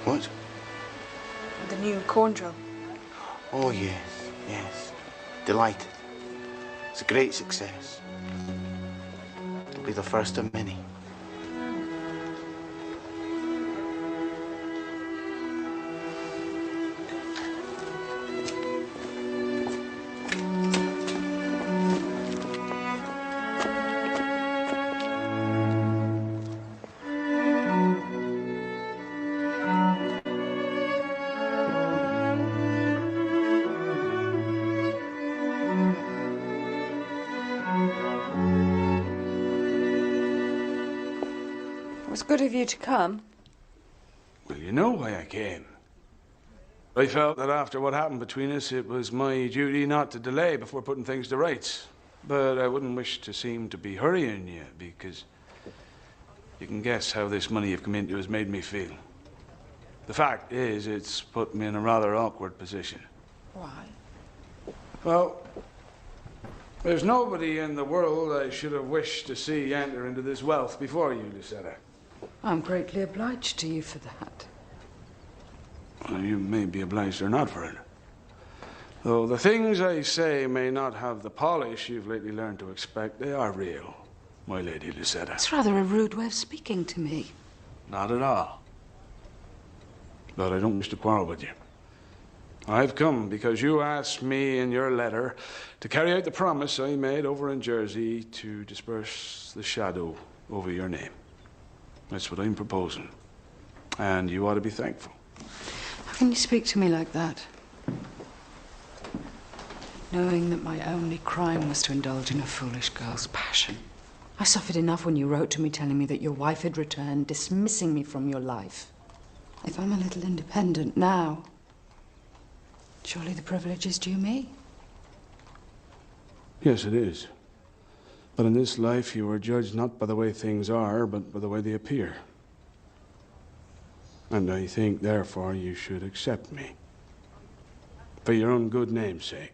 What? The new corn drill? Oh, yes, yes. Delighted. It's a great success. It'll be the first of many. It was good of you to come. Well, you know why I came. I felt that after what happened between us, it was my duty not to delay before putting things to rights. But I wouldn't wish to seem to be hurrying you, because you can guess how this money you've come into has made me feel. The fact is, it's put me in a rather awkward position. Why? Well, there's nobody in the world I should have wished to see enter into this wealth before you, Lucetta. I'm greatly obliged to you for that. Well, you may be obliged or not for it. Though the things I say may not have the polish you've lately learned to expect, they are real, my lady Lucetta. It's rather a rude way of speaking to me. Not at all. But I don't wish to quarrel with you. I've come because you asked me in your letter to carry out the promise I made over in Jersey to disperse the shadow over your name. That's what I'm proposing. And you ought to be thankful. Can you speak to me like that? Knowing that my only crime was to indulge in a foolish girl's passion. I suffered enough when you wrote to me telling me that your wife had returned, dismissing me from your life. If I'm a little independent now, surely the privilege is due me. Yes, it is. But in this life, you are judged not by the way things are, but by the way they appear. And I think, therefore, you should accept me. For your own good name's sake.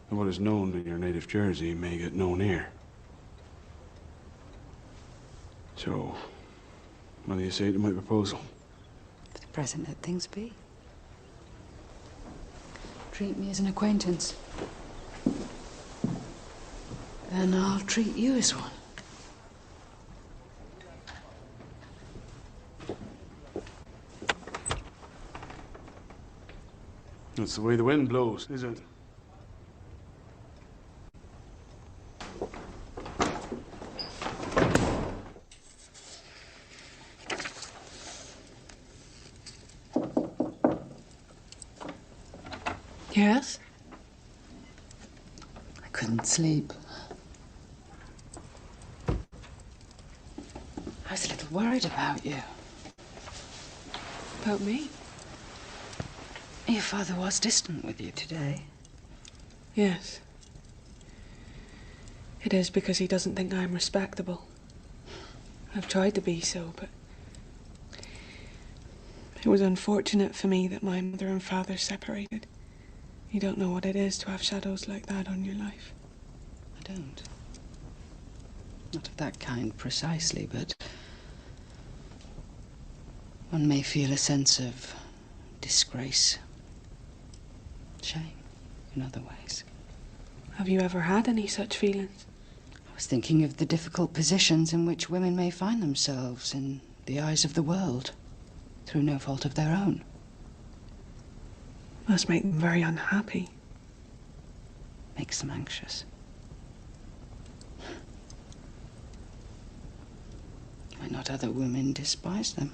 And what is known in your native Jersey may get known here. So, what do you say to my proposal? For the present, let things be. Treat me as an acquaintance. And I'll treat you as one. That's the way the wind blows, is it? Yes? I couldn't sleep. I was a little worried about you. About me? Your father was distant with you today. Yes. It is because he doesn't think I'm respectable. I've tried to be so, but it was unfortunate for me that my mother and father separated. You don't know what it is to have shadows like that on your life. I don't. Not of that kind precisely, but one may feel a sense of disgrace, shame in other ways. Have you ever had any such feelings? I was thinking of the difficult positions in which women may find themselves in the eyes of the world, through no fault of their own. Must make them very unhappy. Makes them anxious. Might not other women despise them?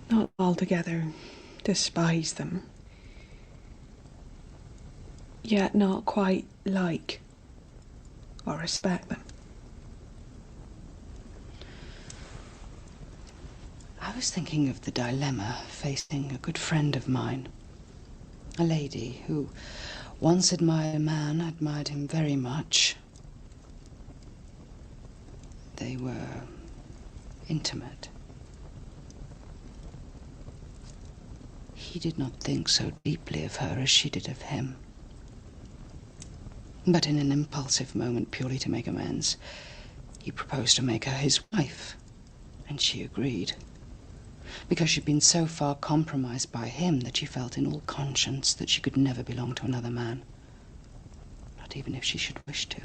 Not altogether despise them. Yet not quite like or respect them. I was thinking of the dilemma facing a good friend of mine. A lady who once admired a man, admired him very much. They were intimate. He did not think so deeply of her as she did of him. But in an impulsive moment, purely to make amends, he proposed to make her his wife, and she agreed. Because she'd been so far compromised by him that she felt in all conscience that she could never belong to another man. Not even if she should wish to.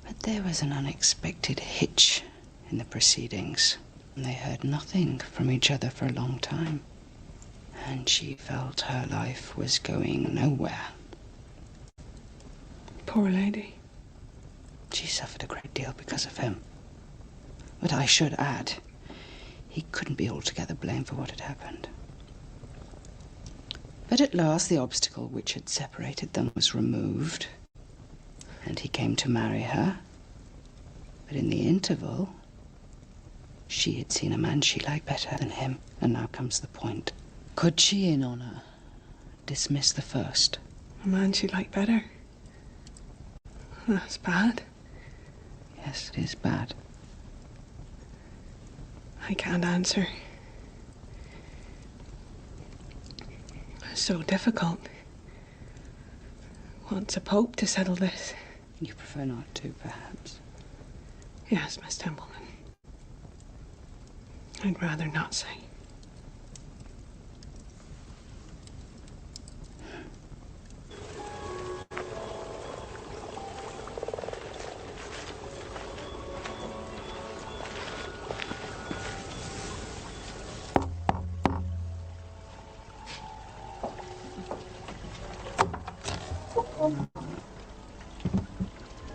But there was an unexpected hitch in the proceedings, and they heard nothing from each other for a long time. And she felt her life was going nowhere. Poor lady. She suffered a great deal because of him. But I should add, he couldn't be altogether blamed for what had happened. But at last the obstacle which had separated them was removed, and he came to marry her. But in the interval, she had seen a man she liked better than him, and now comes the point. Could she, in honour, dismiss the first? A man she liked better? That's bad. Yes, it is bad. I can't answer. It's so difficult. Wants a pope to settle this. You prefer not to, perhaps? Yes, Miss Templeman. I'd rather not say.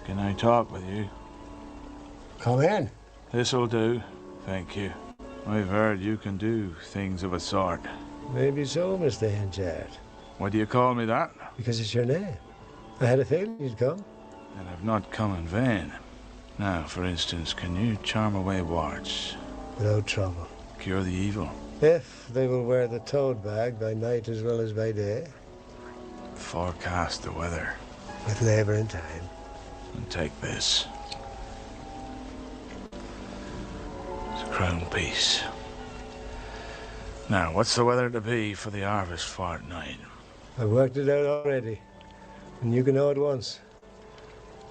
Can I talk with you? Come in. This'll do. Thank you. I've heard you can do things of a sort. Maybe so, Mr. Henchard. Why do you call me that? Because it's your name. I had a feeling you'd come. And I've not come in vain. Now, for instance, can you charm away warts? Without trouble. Cure the evil? If they will wear the toad bag by night as well as by day. Forecast the weather. With labour and time. And take this. It's a crown piece. Now, what's the weather to be for the harvest fortnight? I've worked it out already. And you can know at once.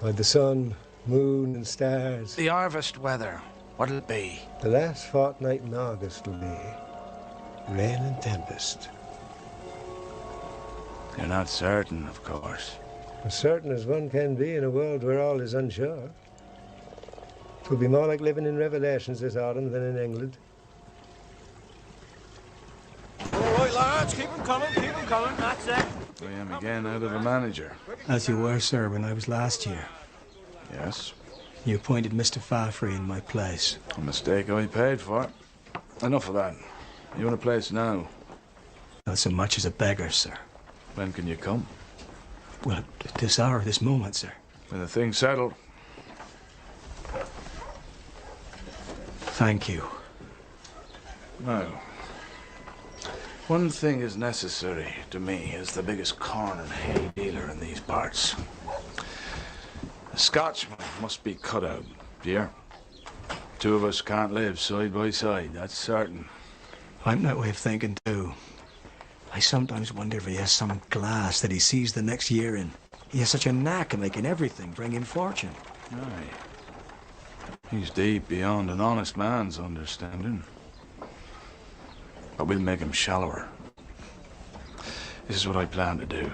By the sun, moon and stars. The harvest weather, what'll it be? The last fortnight in August will be rain and tempest. You're not certain, of course. As certain as one can be in a world where all is unsure. It will be more like living in Revelations this autumn than in England. All right, lads, keep them coming, that's it. I am again out of a manager. As you were, sir, when I was last here. Yes? You appointed Mr. Farfrey in my place. A mistake I paid for. Enough of that. You in a place now? Not so much as a beggar, sir. When can you come? Well, at this hour, this moment, sir. When the thing's settled. Thank you. Now, one thing is necessary to me as the biggest corn and hay dealer in these parts. A Scotchman must be cut out, dear. Two of us can't live side by side, that's certain. I'm that way of thinking, too. I sometimes wonder if he has some glass that he sees the next year in. He has such a knack of making everything bring in fortune. Aye. He's deep beyond an honest man's understanding. But we'll make him shallower. This is what I plan to do.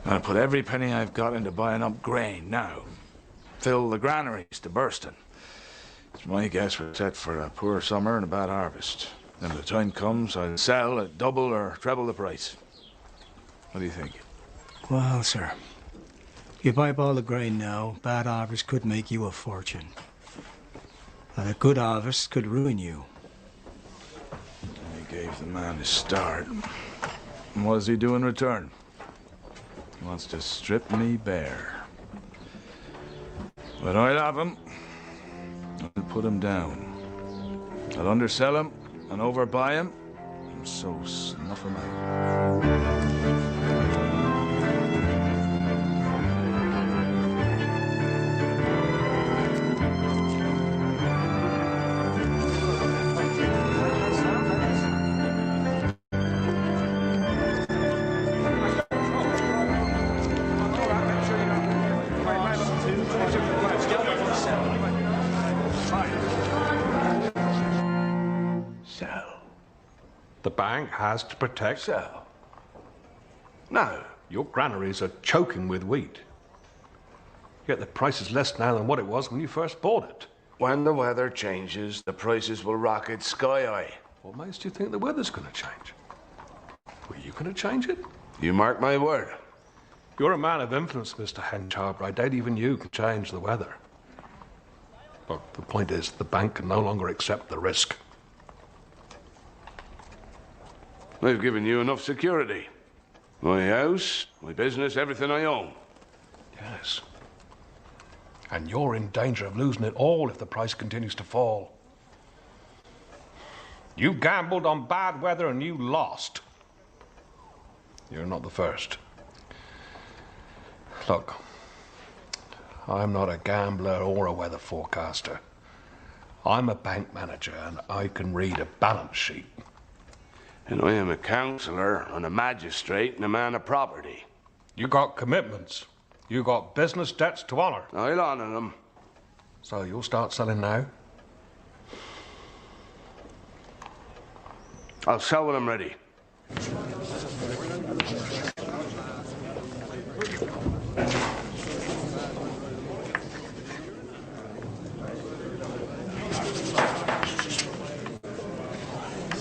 I'm gonna put every penny I've got into buying up grain now. Fill the granaries to bursting. It's my guess we're set for a poor summer and a bad harvest. Then when the time comes, I'll sell at double or treble the price. What do you think? Well, sir, if you buy up all the grain now, bad harvest could make you a fortune. And a good harvest could ruin you. I gave the man his start. And what does he do in return? He wants to strip me bare. But I'll have him. I'll put him down. I'll undersell him and overbuy him, and so snuff him out. The bank has to protect. Sell. No, your granaries are choking with wheat. Yet the price is less now than what it was when you first bought it. When the weather changes, the prices will rocket sky high. What makes you think the weather's going to change? Were you going to change it? You mark my word. You're a man of influence, Mr. Henchard, but I doubt even you can change the weather. But the point is, the bank can no longer accept the risk. I've given you enough security. My house, my business, everything I own. Yes. And you're in danger of losing it all if the price continues to fall. You gambled on bad weather and you lost. You're not the first. Look, I'm not a gambler or a weather forecaster. I'm a bank manager and I can read a balance sheet. And I am a councillor and a magistrate and a man of property. You got commitments. You got business debts to honour. I'll honour them. So you'll start selling now? I'll sell when I'm ready.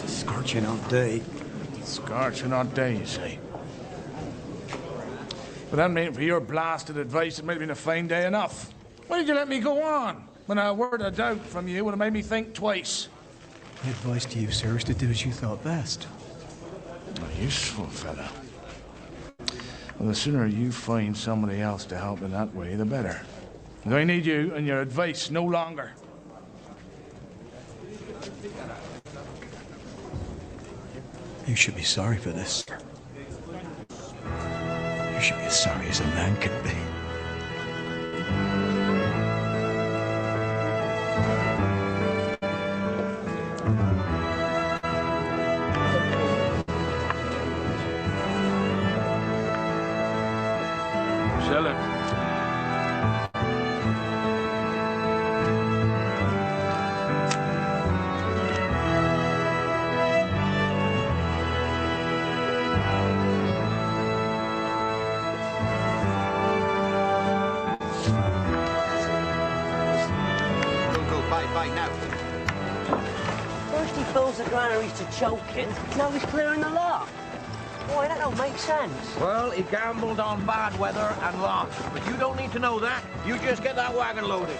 Scorching hot day. Scorching hot day, you say? But that meant for your blasted advice, it might have been a fine day enough. Why did you let me go on? When a word of doubt from you would have made me think twice. My advice to you, sir, is to do as you thought best. A useful fella. Well, the sooner you find somebody else to help in that way, the better. I need you and your advice no longer. You should be sorry for this, sir. You should be as sorry as a man can be. Sell it. Bye now. First he fills the granaries to choking, now he's clearing the lot. Why, that don't make sense. Well, he gambled on bad weather and lost. But you don't need to know that. You just get that wagon loaded.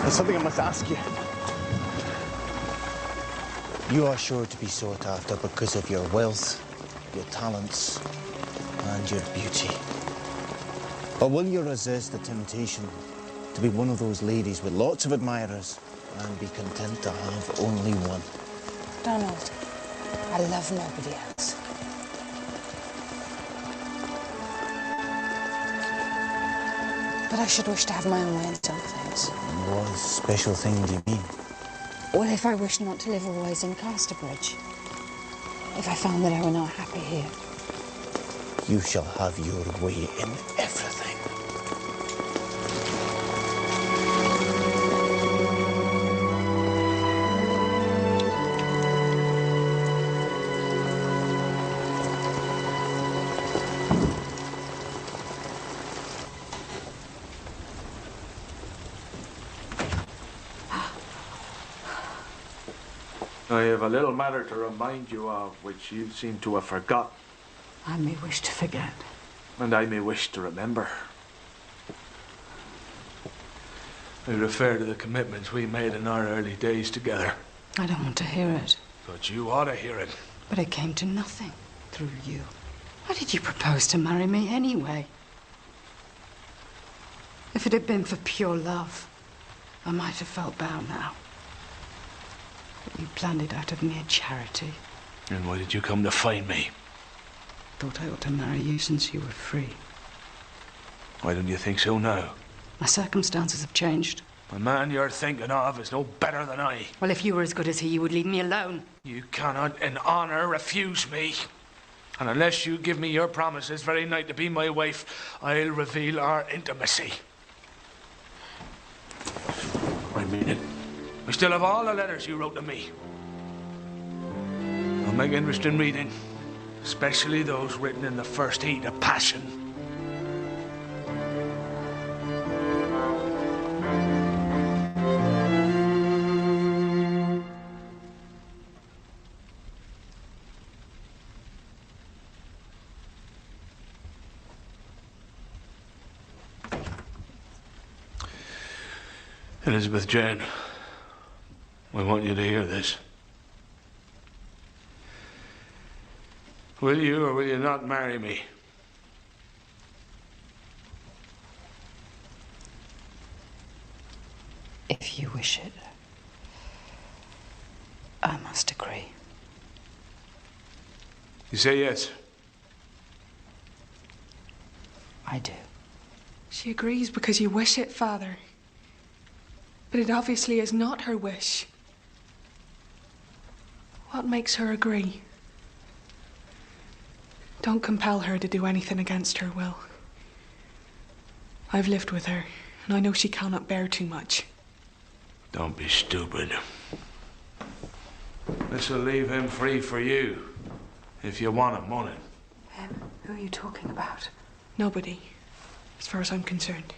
There's something I must ask you. You are sure to be sought after because of your wealth, your talents, and your beauty. Or will you resist the temptation to be one of those ladies with lots of admirers and be content to have only one? Donald, I love nobody else. But I should wish to have my own way in some things. What special thing do you mean? Well, if I wish not to live always in Casterbridge, if I found that I were not happy here. You shall have your way in everything. I have a little matter to remind you of, which you seem to have forgotten. I may wish to forget. And I may wish to remember. I refer to the commitments we made in our early days together. I don't want to hear it. But you ought to hear it. But it came to nothing through you. Why did you propose to marry me anyway? If it had been for pure love, I might have felt bound now. But you planned it out of mere charity. And why did you come to find me? Thought I ought to marry you since you were free. Why don't you think so now? My circumstances have changed. The man you're thinking of is no better than I. Well, if you were as good as he, you would leave me alone. You cannot, in honor, refuse me. And unless you give me your promise this very night to be my wife, I'll reveal our intimacy. I mean it. I still have all the letters you wrote to me. They'll make interesting reading, especially those written in the first heat of passion. Elizabeth Jane, I want you to hear this. Will you or will you not marry me? If you wish it, I must agree. You say yes? I do. She agrees because you wish it, Father. But it obviously is not her wish. What makes her agree? Don't compel her to do anything against her will. I've lived with her, and I know she cannot bear too much. Don't be stupid. This'll leave him free for you, if you want him, won't it? Who are you talking about? Nobody, as far as I'm concerned.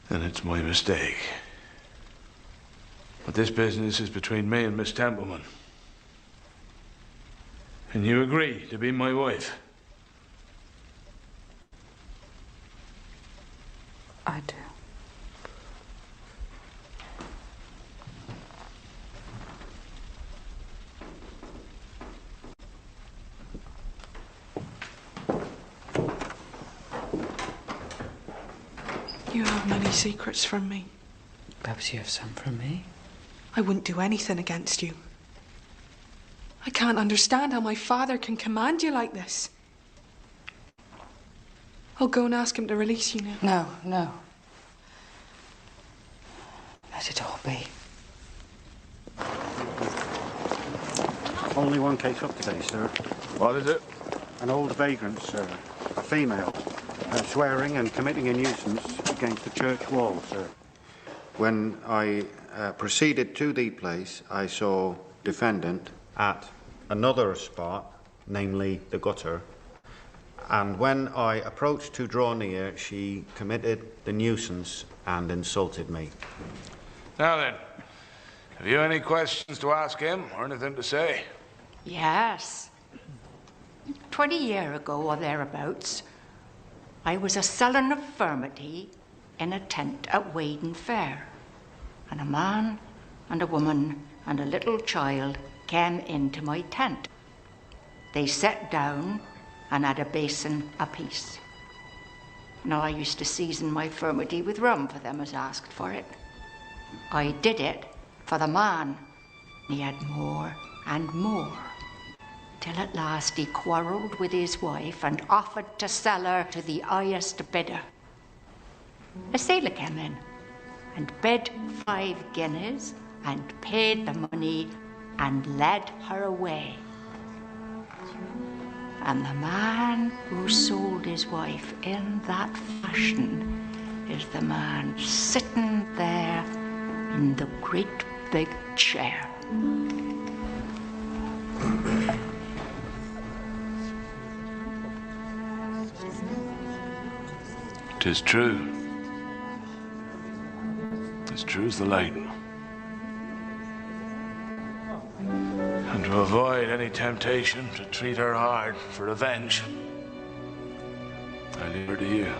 Then it's my mistake. But this business is between me and Miss Templeman. And you agree to be my wife? I do. You have many secrets from me. Perhaps you have some from me? I wouldn't do anything against you. I can't understand how my father can command you like this. I'll go and ask him to release you now. No, no. Let it all be. Only one case up today, sir. What is it? An old vagrant, sir. A female. Swearing and committing a nuisance against the church wall, sir. When I proceeded to the place, I saw defendant at another spot, namely the gutter. And when I approached to draw near, she committed the nuisance and insulted me. Now then, have you any questions to ask him or anything to say? Yes. 20 years ago or thereabouts, I was a selling of furmity in a tent at Waden Fair, and a man and a woman and a little child came into my tent. They sat down and had a basin apiece. Now, I used to season my furmity with rum for them as asked for it. I did it for the man. He had more and more, till at last he quarrelled with his wife and offered to sell her to the highest bidder. A sailor came in and bid 5 guineas and paid the money and led her away. And the man who sold his wife in that fashion is the man sitting there in the great big chair. 'Tis true. As true as the light. And to avoid any temptation to treat her hard for revenge, I leave her to you.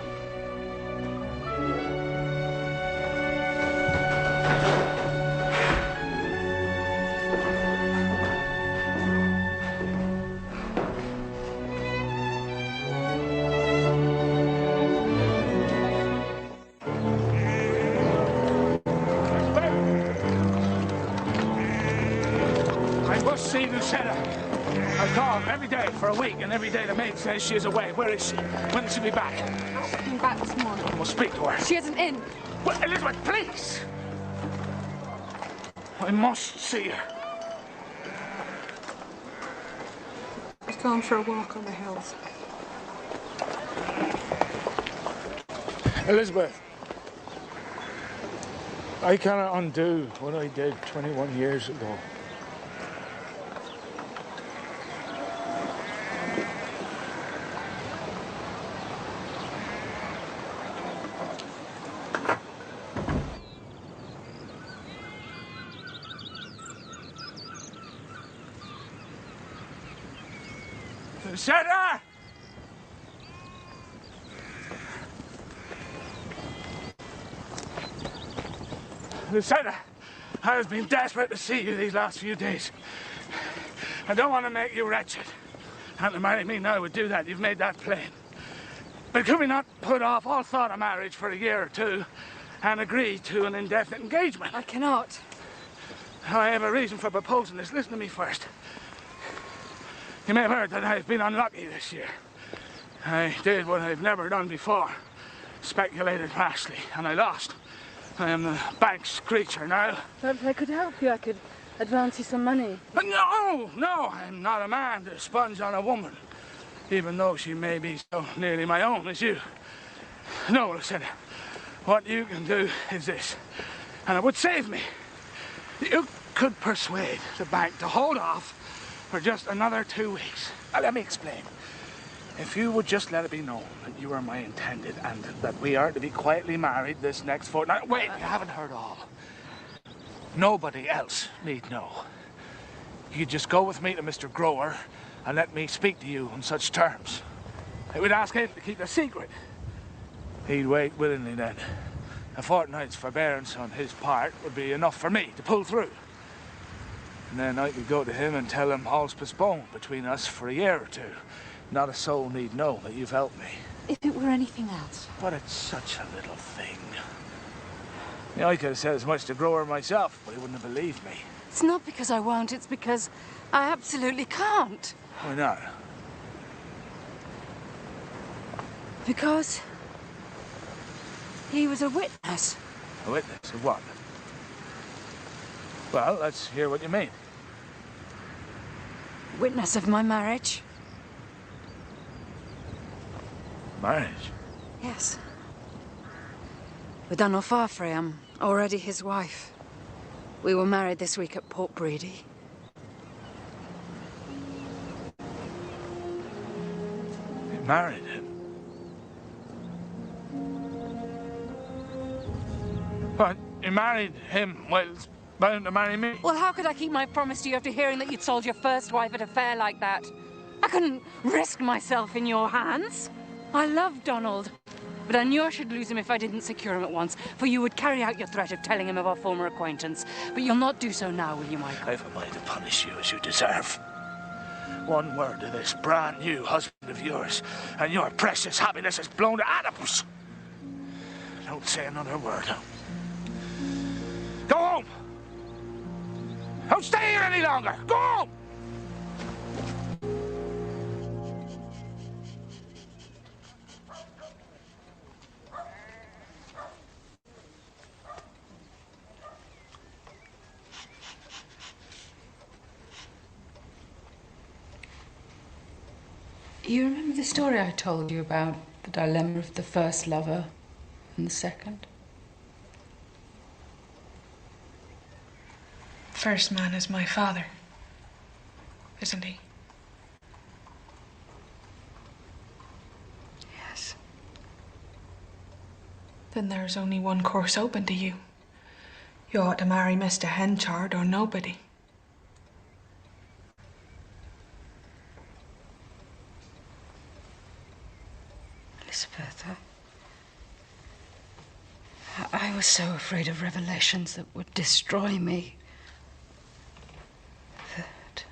See Lucetta. I call her every day for a week, and every day the maid says she is away. Where is she? When will she be back? She'll be back this morning. We'll speak to her. She isn't in. Well, Elizabeth, please! I must see her. She's gone for a walk on the hills. Elizabeth, I cannot undo what I did 21 years ago. Lucetta! Lucetta, I have been desperate to see you these last few days. I don't want to make you wretched. And to marry me now would do that. You've made that plain. But could we not put off all thought of marriage for a year or two and agree to an indefinite engagement? I cannot. I have a reason for proposing this. Listen to me first. You may have heard that I've been unlucky this year. I did what I've never done before. Speculated rashly, and I lost. I am the bank's creature now. But if I could help you, I could advance you some money. But no, I'm not a man to sponge on a woman, even though she may be so nearly my own as you. No, listen, what you can do is this, and it would save me. You could persuade the bank to hold off for just another 2 weeks. Now, let me explain. If you would just let it be known that you are my intended and that we are to be quietly married this next fortnight. Wait, you haven't heard all. Nobody else need know. You could just go with me to Mr. Grower and let me speak to you on such terms. I would ask him to keep a secret. He'd wait willingly then. A fortnight's forbearance on his part would be enough for me to pull through. And then I could go to him and tell him all's postponed between us for a year or two. Not a soul need know that you've helped me. If it were anything else. But it's such a little thing. Yeah, I could have said as much to Grower myself, but he wouldn't have believed me. It's not because I won't, it's because I absolutely can't. Why not? Because he was a witness. A witness of what? Well, let's hear what you mean. Witness of my marriage. Marriage? Yes. With Donald Farfrae, I'm already his wife. We were married this week at Port Bredy. You married him? What? You married him whilst bound to marry me? Well, how could I keep my promise to you after hearing that you'd sold your first wife at a fair like that? I couldn't risk myself in your hands. I love Donald, but I knew I should lose him if I didn't secure him at once, for you would carry out your threat of telling him of our former acquaintance. But you'll not do so now, will you, Michael? I've a mind to punish you as you deserve. One word to this brand new husband of yours, and your precious happiness is blown to atoms. Don't say another word. Go home! Don't stay here any longer! Go home! You remember the story I told you about the dilemma of the first lover and the second? First man is my father, isn't he? Yes. Then there's only one course open to you. You ought to marry Mr. Henchard or nobody. Elizabeth, I was so afraid of revelations that would destroy me. That...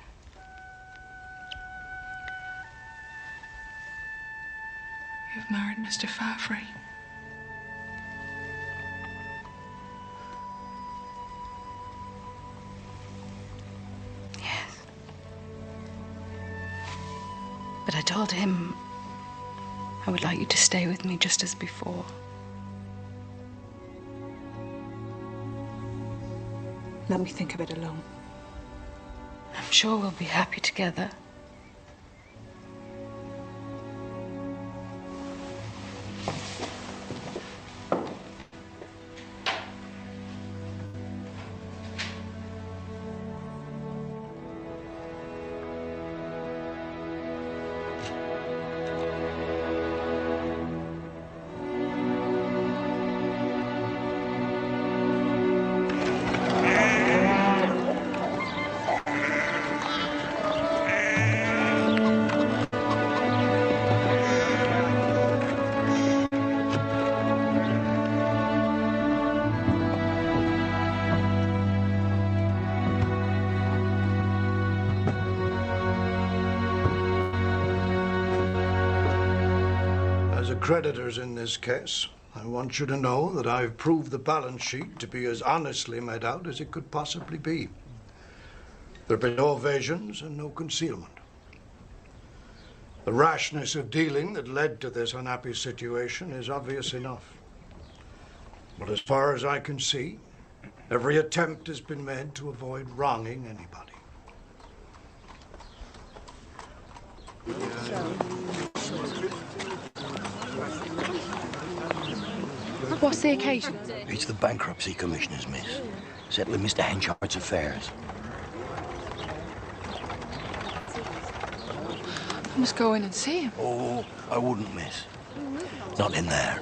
You've married Mr. Farfrae. Yes. But I told him I would like you to stay with me just as before. Let me think of it alone. I'm sure we'll be happy together. Creditors in this case, I want you to know that I've proved the balance sheet to be as honestly made out as it could possibly be. There have been no evasions and no concealment. The rashness of dealing that led to this unhappy situation is obvious enough. But as far as I can see, every attempt has been made to avoid wronging anybody. What's the occasion? It's the bankruptcy commissioners, miss. Settling Mr. Henchard's affairs. I must go in and see him. Oh, I wouldn't, miss. Not in there.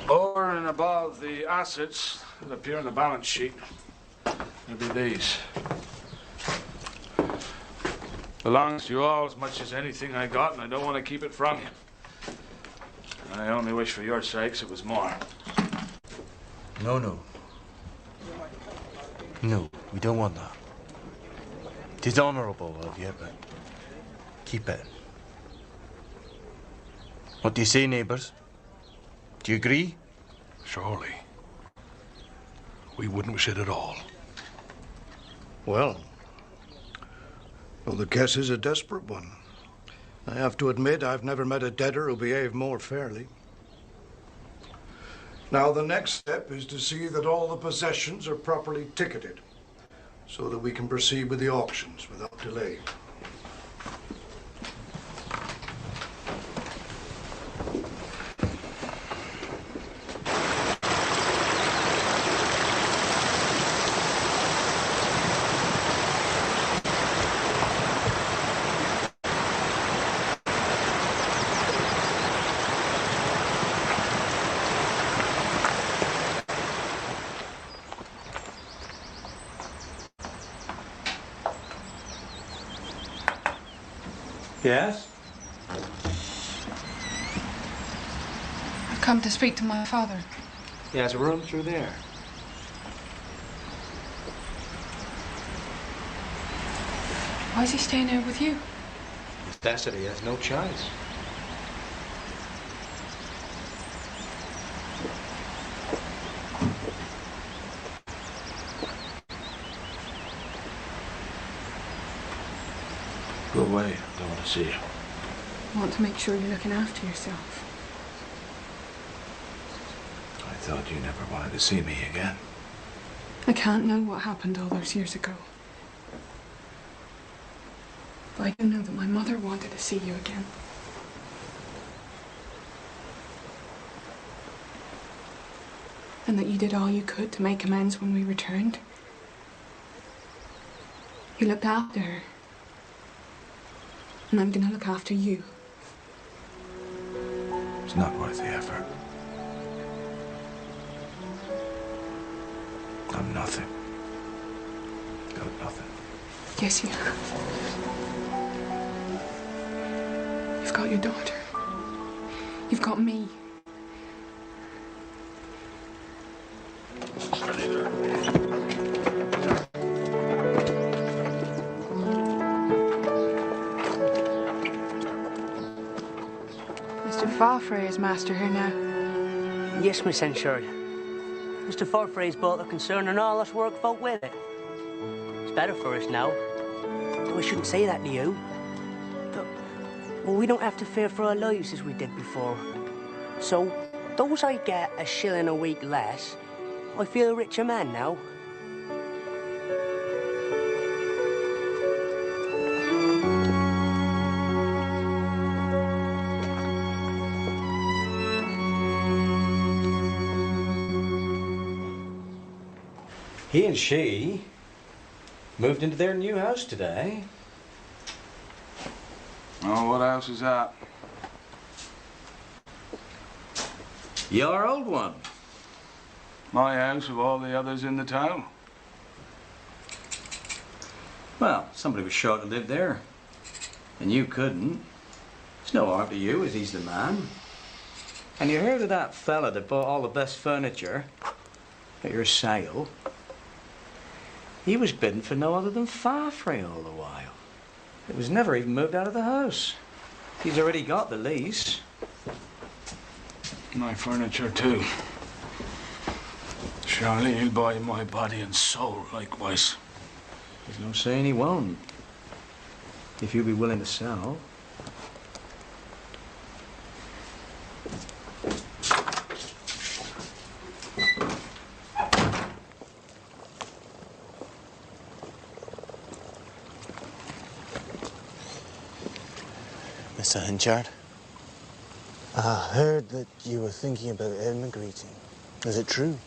Over and above the assets that appear on the balance sheet, there'll be these. Belongs to you all as much as anything I got, and I don't want to keep it from you. I only wish for your sakes it was more. No, no. No, we don't want that. It is honourable of you, but keep it. What do you say, neighbours? Do you agree? Surely. We wouldn't wish it at all. Well, the case is a desperate one. I have to admit I've never met a debtor who behaved more fairly. Now, the next step is to see that all the possessions are properly ticketed so that we can proceed with the auctions without delay. Yes? I've come to speak to my father. He has a room through there. Why is he staying here with you? Necessity has no choice. Go away. I don't want to see you. I want to make sure you're looking after yourself. I thought you never wanted to see me again. I can't know what happened all those years ago. But I do know that my mother wanted to see you again. And that you did all you could to make amends when we returned. You looked after her. And I'm gonna look after you. It's not worth the effort. I'm nothing. Got nothing. Yes, you have. You've got your daughter. You've got me. Mr. Farfrae is master here now. Yes, Miss Henchard. Mr. Farfrae's bought the concern and all us work folk with it. It's better for us now. We shouldn't say that to you. But, well, we don't have to fear for our lives as we did before. So, though I get a shilling a week less, I feel a richer man now. He and she moved into their new house today. Oh, what house is that? Your old one. My house of all the others in the town. Well, somebody was sure to live there. And you couldn't. It's no harm to you, as he's the man. And you heard of that fella that bought all the best furniture at your sale? He was bidding for no other than Farfrae all the while. It was never even moved out of the house. He's already got the lease. My furniture, too. Surely he'll buy my body and soul likewise. There's no saying he won't. If you'll be willing to sell. Mr. Henchard, I heard that you were thinking about emigrating. Is it true?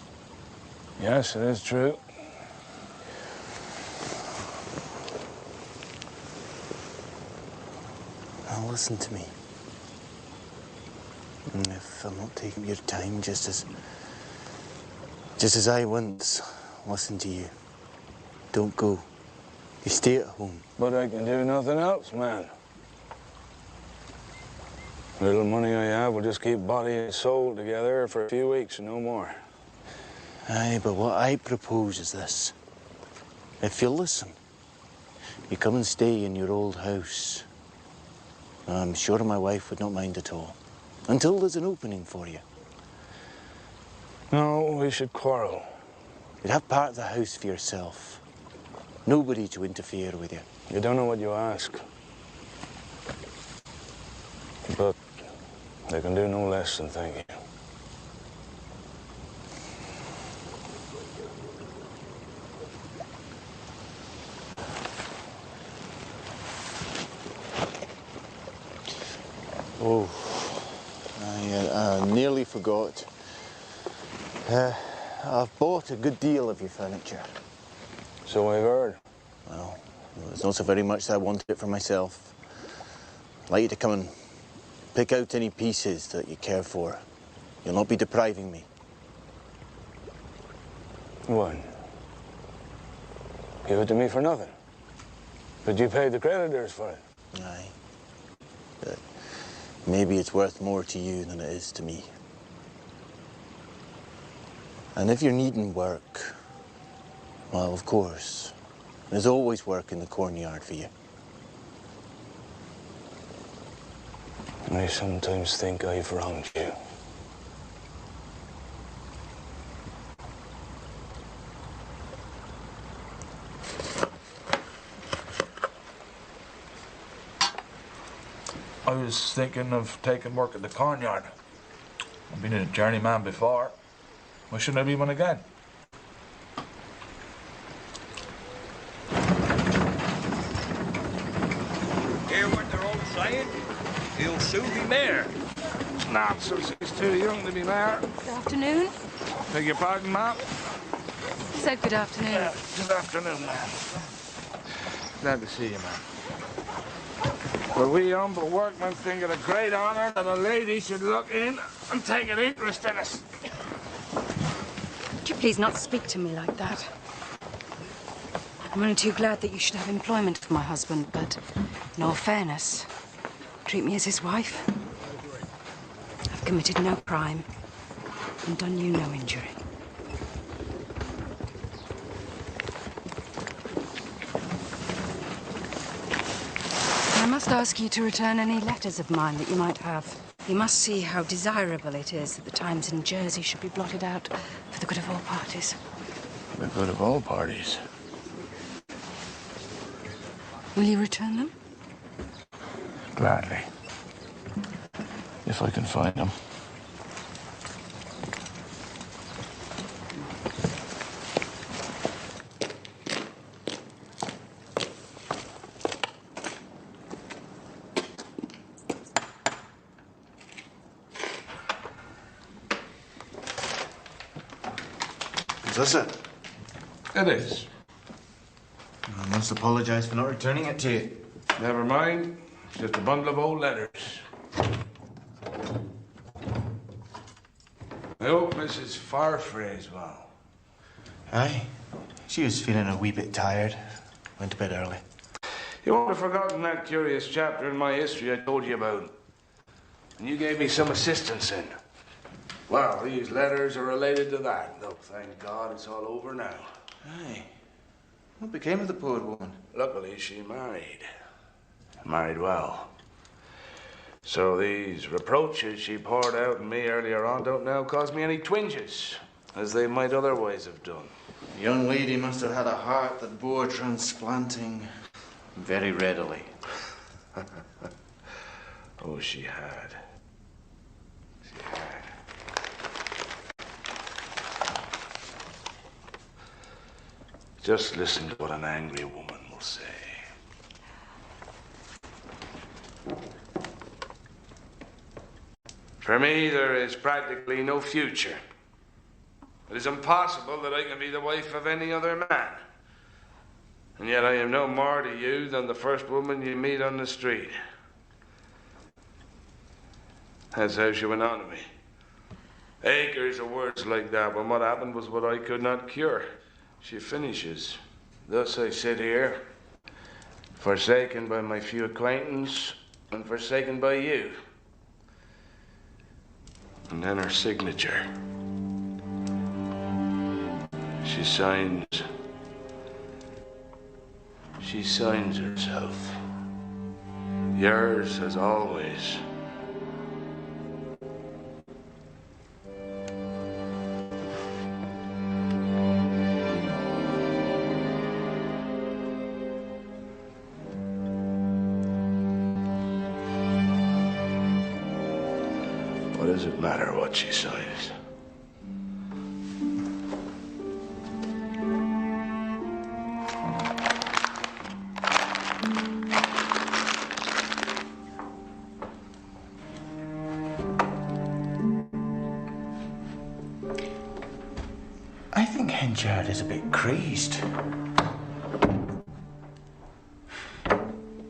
Yes, it is true. Now listen to me. And if I'm not taking your time, just as I once listened to you, don't go. You stay at home. But I can do nothing else, man. The little money I have will just keep body and soul together for a few weeks and no more. Aye, but what I propose is this. If you'll listen, you come and stay in your old house. I'm sure my wife would not mind at all. Until there's an opening for you. No, we should quarrel. You'd have part of the house for yourself. Nobody to interfere with you. You don't know what you ask. But I can do no less than thank you. Oh, I nearly forgot. I've bought a good deal of your furniture. So I've heard. Well, it's not so very much that I wanted it for myself. I'd like you to come and pick out any pieces that you care for. You'll not be depriving me. What? Give it to me for nothing. But you paid the creditors for it. Aye. But maybe it's worth more to you than it is to me. And if you're needing work, well, of course, there's always work in the cornyard for you. I sometimes think I've wronged you. I was thinking of taking work at the cornyard. I've been a journeyman before. Why shouldn't I be one again? Hear what they're all saying? He'll soon be mayor. It's nonsense. He's too young to be mayor. Good afternoon. Beg your pardon, ma'am? Said good afternoon. Good afternoon, ma'am. Glad to see you, ma'am. But we humble workmen think it a great honor that a lady should look in and take an interest in us. Would you please not speak to me like that? I'm only too glad that you should have employment for my husband, but in all fairness, treat me as his wife. I've committed no crime and done you no injury. I must ask you to return any letters of mine that you might have. You must see how desirable it is that the Times in Jersey should be blotted out for the good of all parties. The good of all parties. Will you return them? Gladly. If I can find them. Is this it? It is. I must apologize for not returning it to you. Never mind. It's just a bundle of old letters. I hope Mrs. Farfrae is well. Aye. She was feeling a wee bit tired. Went to bed early. You won't have forgotten that curious chapter in my history I told you about. And you gave me some assistance in. Well, these letters are related to that. Though, thank God, it's all over now. Aye. What became of the poor woman? Luckily, she married. Married well. So these reproaches she poured out on me earlier on don't now cause me any twinges, as they might otherwise have done. The young lady must have had a heart that bore transplanting very readily. Oh, she had. She had. Just listen to what an angry woman will say. For me, there is practically no future. It is impossible that I can be the wife of any other man. And yet I am no more to you than the first woman you meet on the street. That's how she went on to me. Acres of words like that, when what happened was what I could not cure. She finishes. Thus I sit here, forsaken by my few acquaintance and forsaken by you. And then her signature. She signs herself. Yours as always. What does it matter what she signs? I think Henchard is a bit crazed.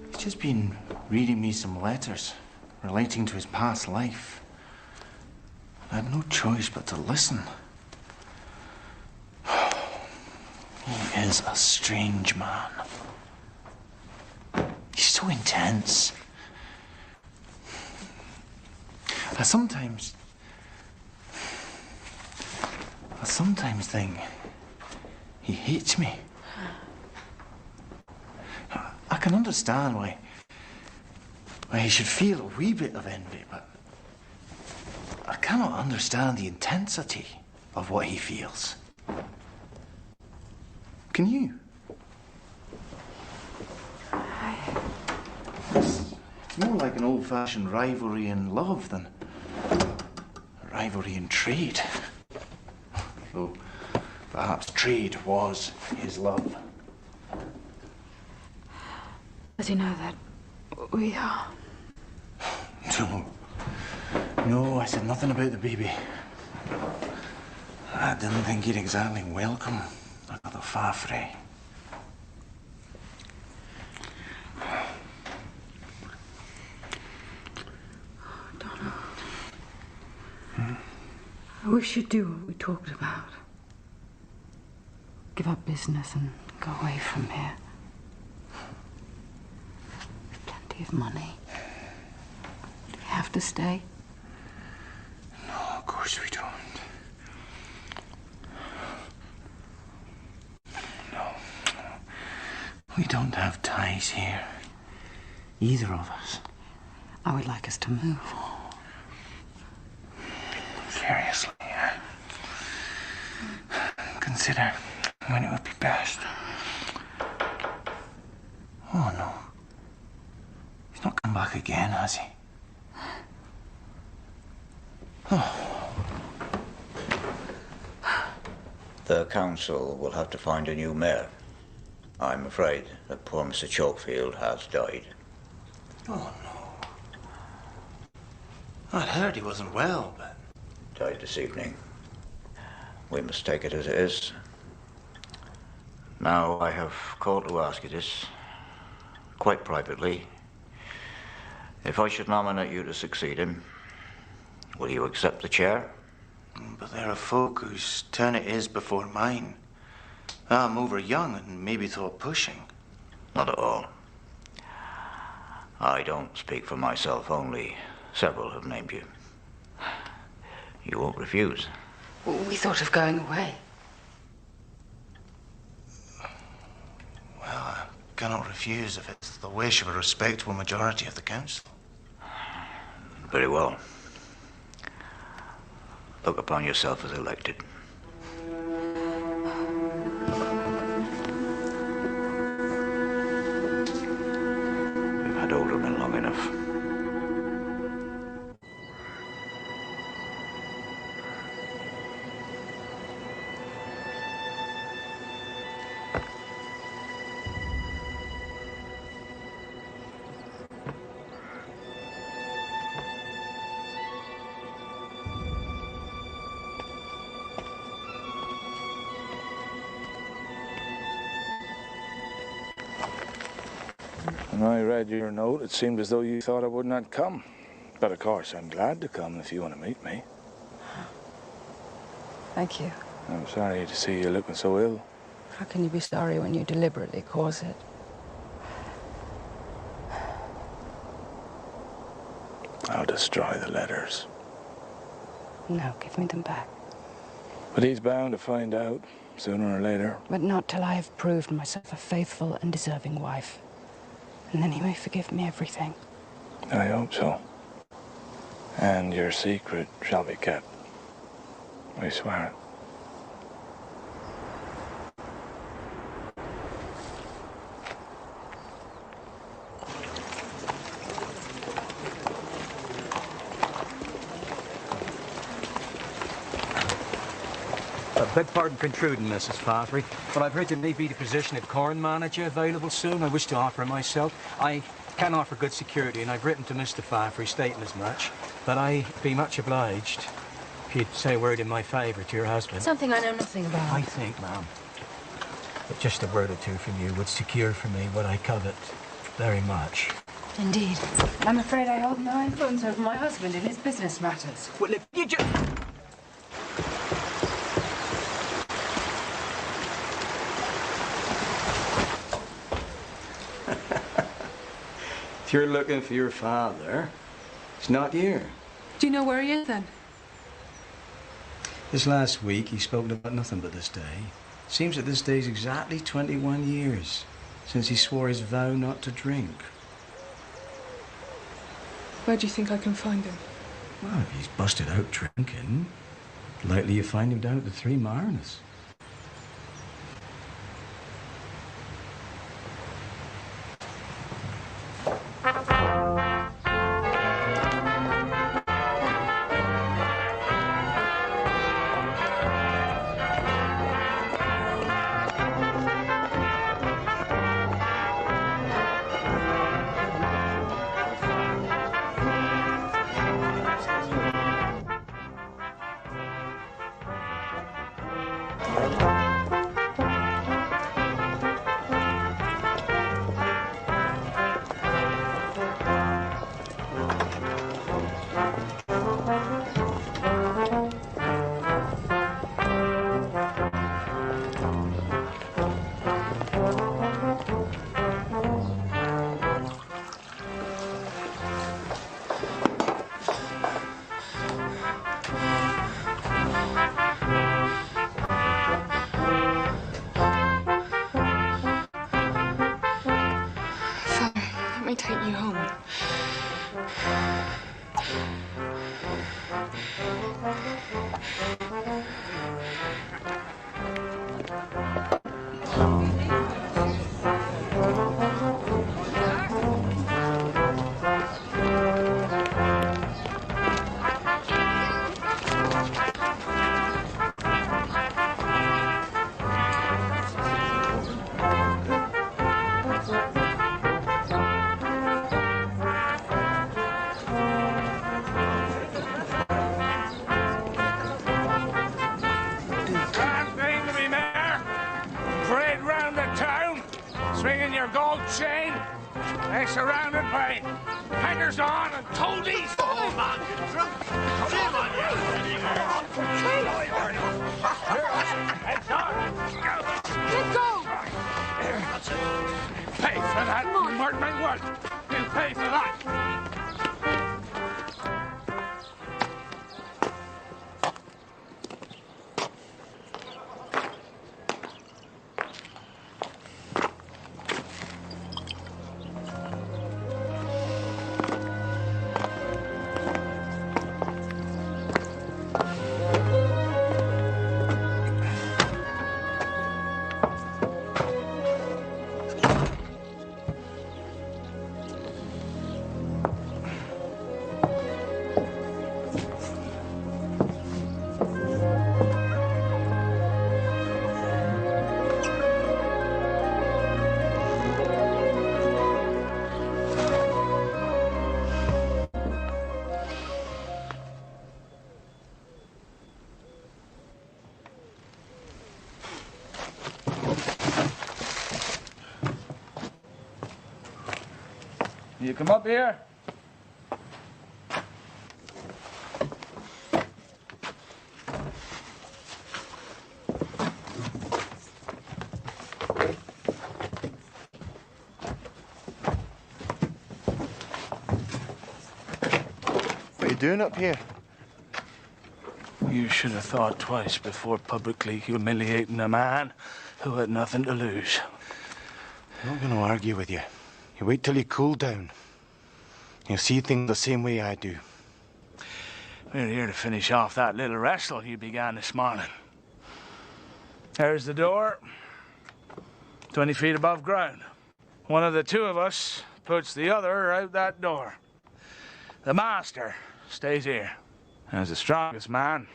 He's just been reading me some letters relating to his past life. I had no choice but to listen. He is a strange man. He's so intense. I sometimes think he hates me. I can understand why he should feel a wee bit of envy, but I cannot understand the intensity of what he feels. Can you? It's more like an old-fashioned rivalry in love than a rivalry in trade. Though perhaps trade was his love. Does he know that we are? No, I said nothing about the baby. I didn't think he'd exactly welcome another Fafre. Donald. I wish you'd do what we talked about. Give up business and go away from here. Plenty of money. Do we have to stay? No, of course we don't. No. We don't have ties here. Either of us. I would like us to move. Seriously, consider when it would be best. Oh, no. He's not come back again, has he? Oh. The council will have to find a new mayor. I'm afraid that poor Mr. Chalkfield has died. Oh, no. I'd heard he wasn't well, but... Died this evening. We must take it as it is. Now, I have called to ask you this, quite privately. If I should nominate you to succeed him, will you accept the chair? But there are folk whose turn it is before mine. I'm over young and maybe thought pushing. Not at all. I don't speak for myself only. Several have named you. You won't refuse. We thought of going away. Well, I cannot refuse if it's the wish of a respectable majority of the council. Very well. Look upon yourself as elected. We've had aldermen long enough. When I read your note, it seemed as though you thought I would not come. But of course, I'm glad to come if you want to meet me. Thank you. I'm sorry to see you looking so ill. How can you be sorry when you deliberately cause it? I'll destroy the letters. No, give me them back. But he's bound to find out, sooner or later. But not till I have proved myself a faithful and deserving wife. And then he may forgive me everything. I hope so. And your secret shall be kept. I swear it. Beg pardon for intruding, Mrs. Faffery, but I've heard there may be the position of corn manager available soon. I wish to offer myself. I can offer good security, and I've written to Mr. Faffery stating as much, but I'd be much obliged if you'd say a word in my favour to your husband. Something I know nothing about. I think, ma'am, that just a word or two from you would secure for me what I covet very much. Indeed. I'm afraid I hold no influence over my husband in his business matters. Well, if you just... If you're looking for your father, he's not here. Do you know where he is then? This last week, he's spoken about nothing but this day. Seems that this day's exactly 21 years since he swore his vow not to drink. Where do you think I can find him? Well, if he's busted out drinking, likely you find him down at the Three Mariners. Let me take you home. Swinging your gold chain, and surrounded by hangers on and toadies. Oh, man, you're drunk. Shame on you. Heads on. Let go. Pay for that, you mark my words. You pay for that. You come up here. What are you doing up here? You should have thought twice before publicly humiliating a man who had nothing to lose. I'm not going to argue with you. You wait till you cool down. You'll see things the same way I do. We're here to finish off that little wrestle you began this morning. There's the door, 20 feet above ground. One of the two of us puts the other out that door. The master stays here. As the strongest man,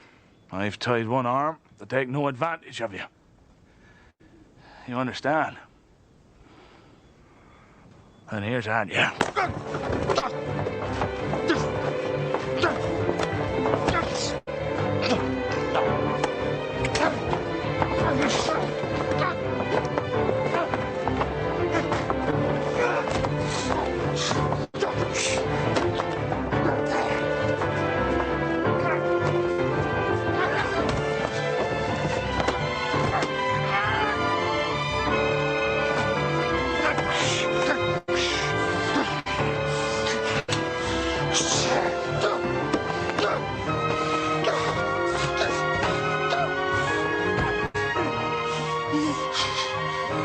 I've tied one arm to take no advantage of you. You understand? And here's at you.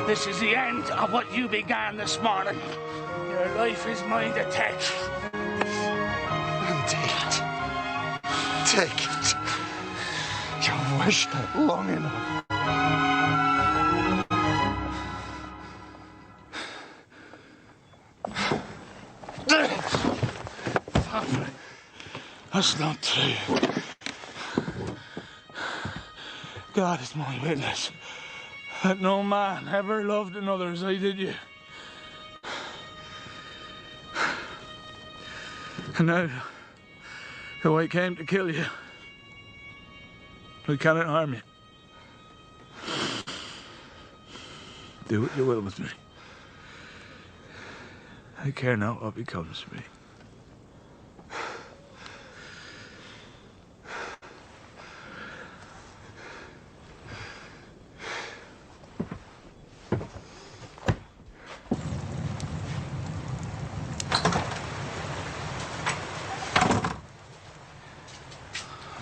This is the end of what you began this morning. Your life is mine to take. Indeed. Take it. You've wished it long enough. That's not true. God is my witness that no man ever loved another as I did you. And now, though I came to kill you, I cannot harm you. Do what you will with me. I care not what becomes of me.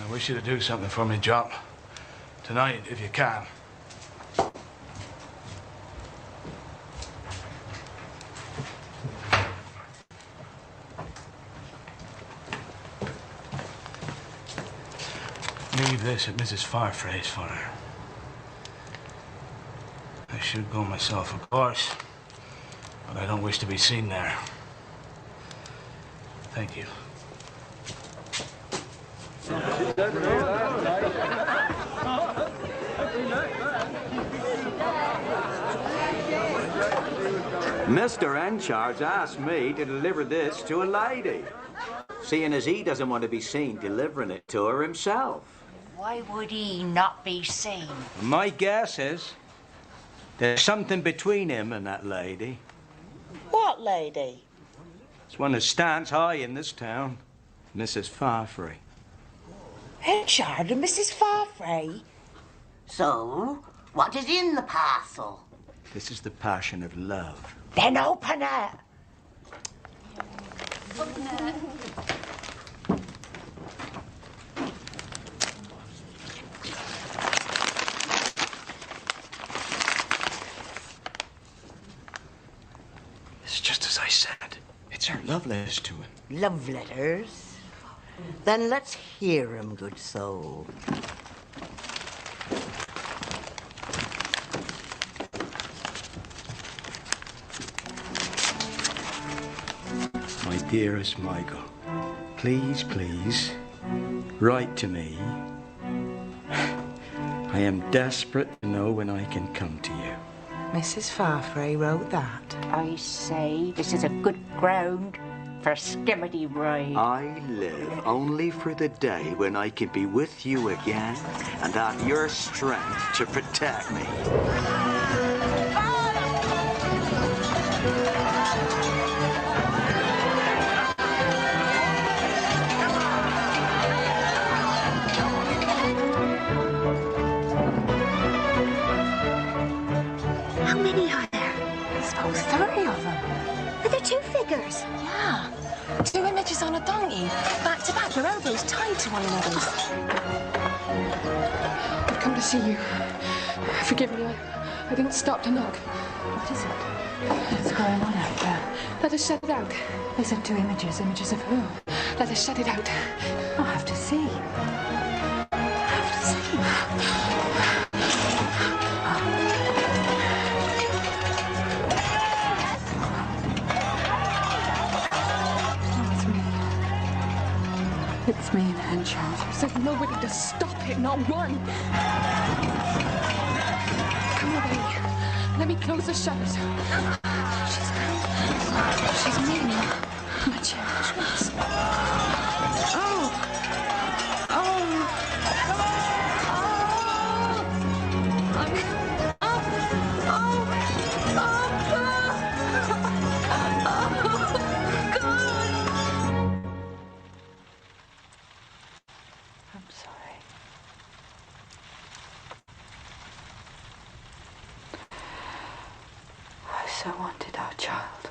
I wish you to do something for me, Jock. Tonight, if you can. Leave this at Mrs. Farfray's for her. I should go myself, of course, but I don't wish to be seen there. Thank you. Mr. Henchard's asked me to deliver this to a lady, seeing as he doesn't want to be seen delivering it to her himself. Why would he not be seen? My guess is there's something between him and that lady. What lady? It's one that stands high in this town, Mrs. Farfrey. Henchard and Mrs. Farfrey? So, what is in the parcel? This is the passion of love. Then open it. It's just as I said. It's her love letters to him. Love letters? Then let's hear 'em, good soul. My dearest Michael, please, please, write to me. I am desperate to know when I can come to you. Mrs. Farfrey wrote that. I say this is a good ground for a skimmity ride. I live only for the day when I can be with you again and have your strength to protect me. pictures? Yeah. 2 images on a donkey, back to back, their elbows tied to one another's. I've come to see you. Forgive me, I didn't stop to knock. What is it? What's going on out there? Let us set it out. They said 2 images. Images of who? Let us set it out. I'll have to see. I'll have to see. It's me and Henchard. There's nobody to stop it, not one. Come away. Let me close the shutters. She's coming. She's mean. My chance. Oh. I wanted our child.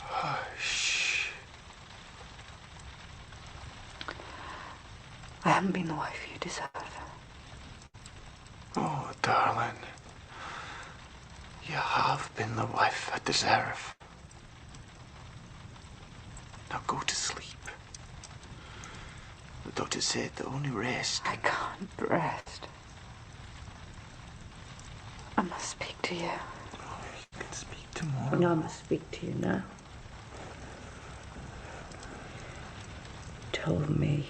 Hush. I haven't been the wife you deserve. Oh, darling. You have been the wife I deserve. Now go to sleep. The doctor said the only rest... I can't rest. I must speak to you. You can speak tomorrow. No, I must speak to you now. You told me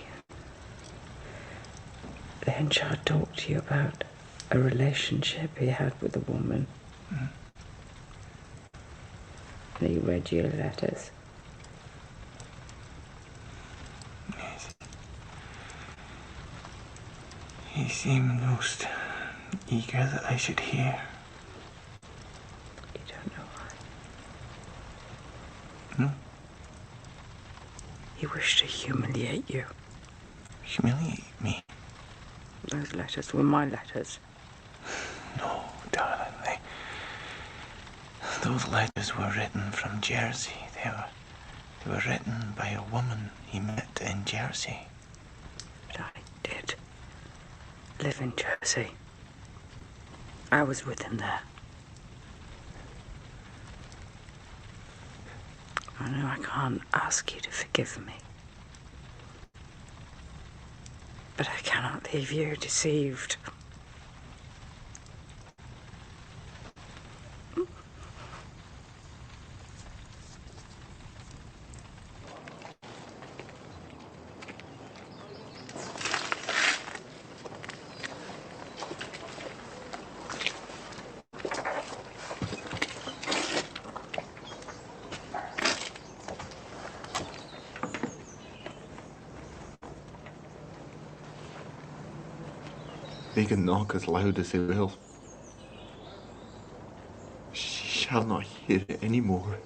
the Henchard talked to you about a relationship he had with a woman. Mm. And he read your letters. Yes. He seemed most eager that I should hear. You don't know why. No? He wished to humiliate you. Humiliate me? Those letters were my letters. No, darling. Those letters were written from Jersey. They were written by a woman he met in Jersey. But I did live in Jersey. I was with him there. I know I can't ask you to forgive me. But I cannot leave you deceived. They can knock as loud as they will. She shall not hear it any more.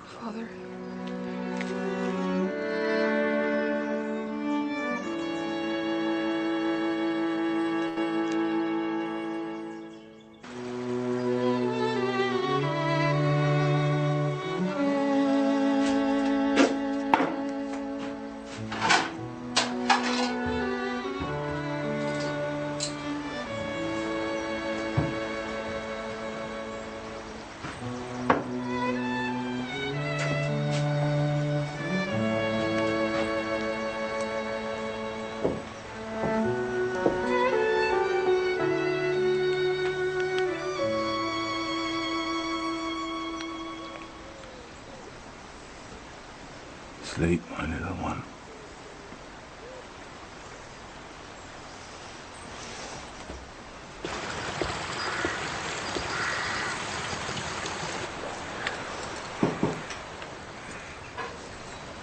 Father. Sleep, my little one.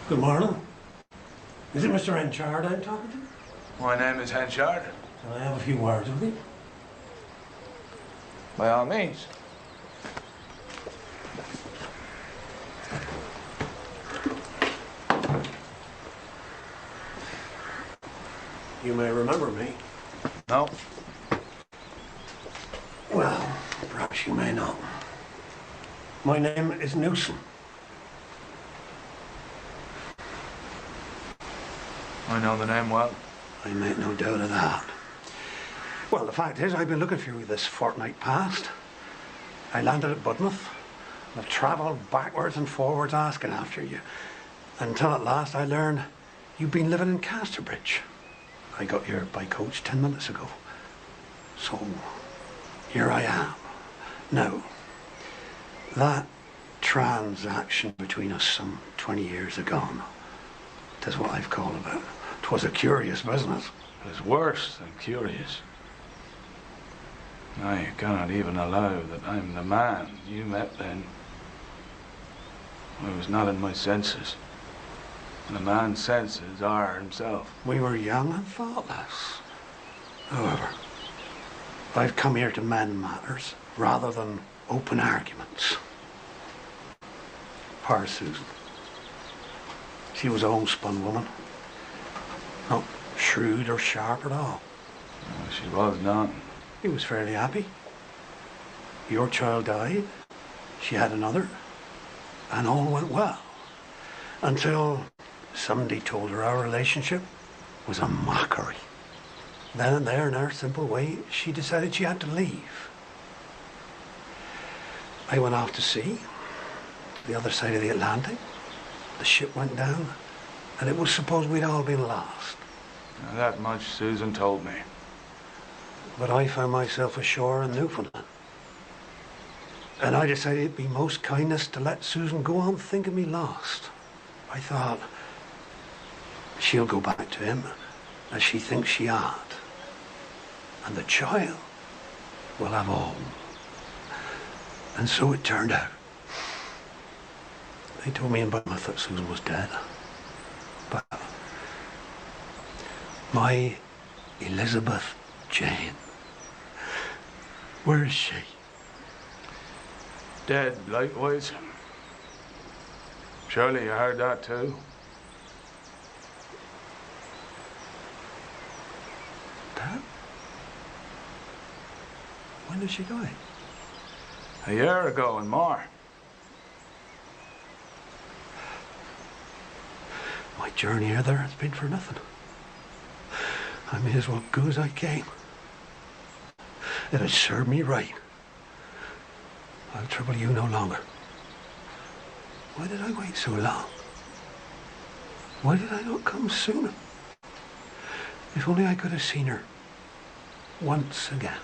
Good morning. Is it Mr. Henchard I'm talking to? My name is Henchard. Can I have a few words with you? By all means. You may remember me. No. Well, perhaps you may not. My name is Newson. I know the name well. I make no doubt of that. Well, the fact is, I've been looking for you this fortnight past. I landed at Budmouth. I've travelled backwards and forwards asking after you. Until at last I learned you've been living in Casterbridge. I got here by coach 10 minutes ago. So, here I am. Now, that transaction between us some 20 years agone, 'tis what I've called about. 'Twas a curious business. It was worse than curious. I cannot even allow that I'm the man you met then. I was not in my senses. And a man's senses are himself. We were young and thoughtless. However, I've come here to mend matters rather than open arguments. Poor Susan. She was a homespun woman. Not shrewd or sharp at all. No, she was not. He was fairly happy. Your child died. She had another. And all went well. Until somebody told her our relationship was a mockery. Then and there, in her simple way, she decided she had to leave. I went off to sea, the other side of the Atlantic. The ship went down, and it was supposed we'd all been lost. Now, that much Susan told me. But I found myself ashore in Newfoundland. And I decided it'd be most kindness to let Susan go on thinking me lost. I thought, she'll go back to him as she thinks she ought. And the child will have a home. And so it turned out. They told me in Budmouth that Susan was dead. But my Elizabeth Jane, where is she? Dead, likewise. Surely you heard that too? Dead? When did she die? A year ago and more. My journey here there has been for nothing. I may as well go as I came. It has served me right. I'll trouble you no longer. Why did I wait so long? Why did I not come sooner? If only I could have seen her once again.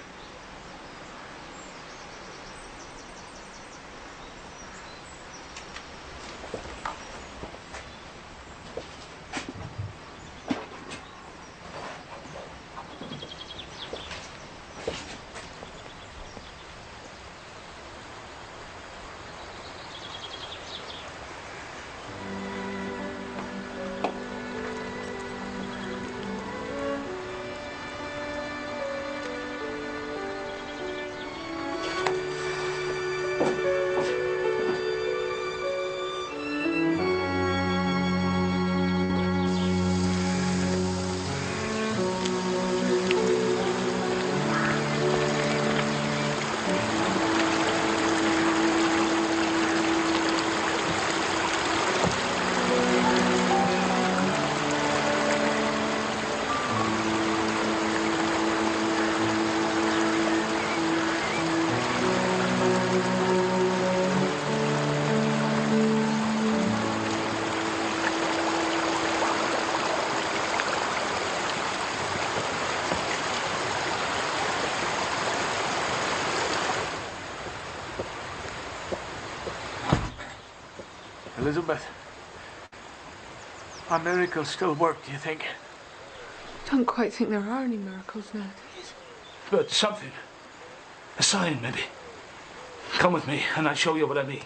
Elizabeth, are miracles still work, do you think? I don't quite think there are any miracles nowadays. But something. A sign, maybe. Come with me, and I'll show you what I mean.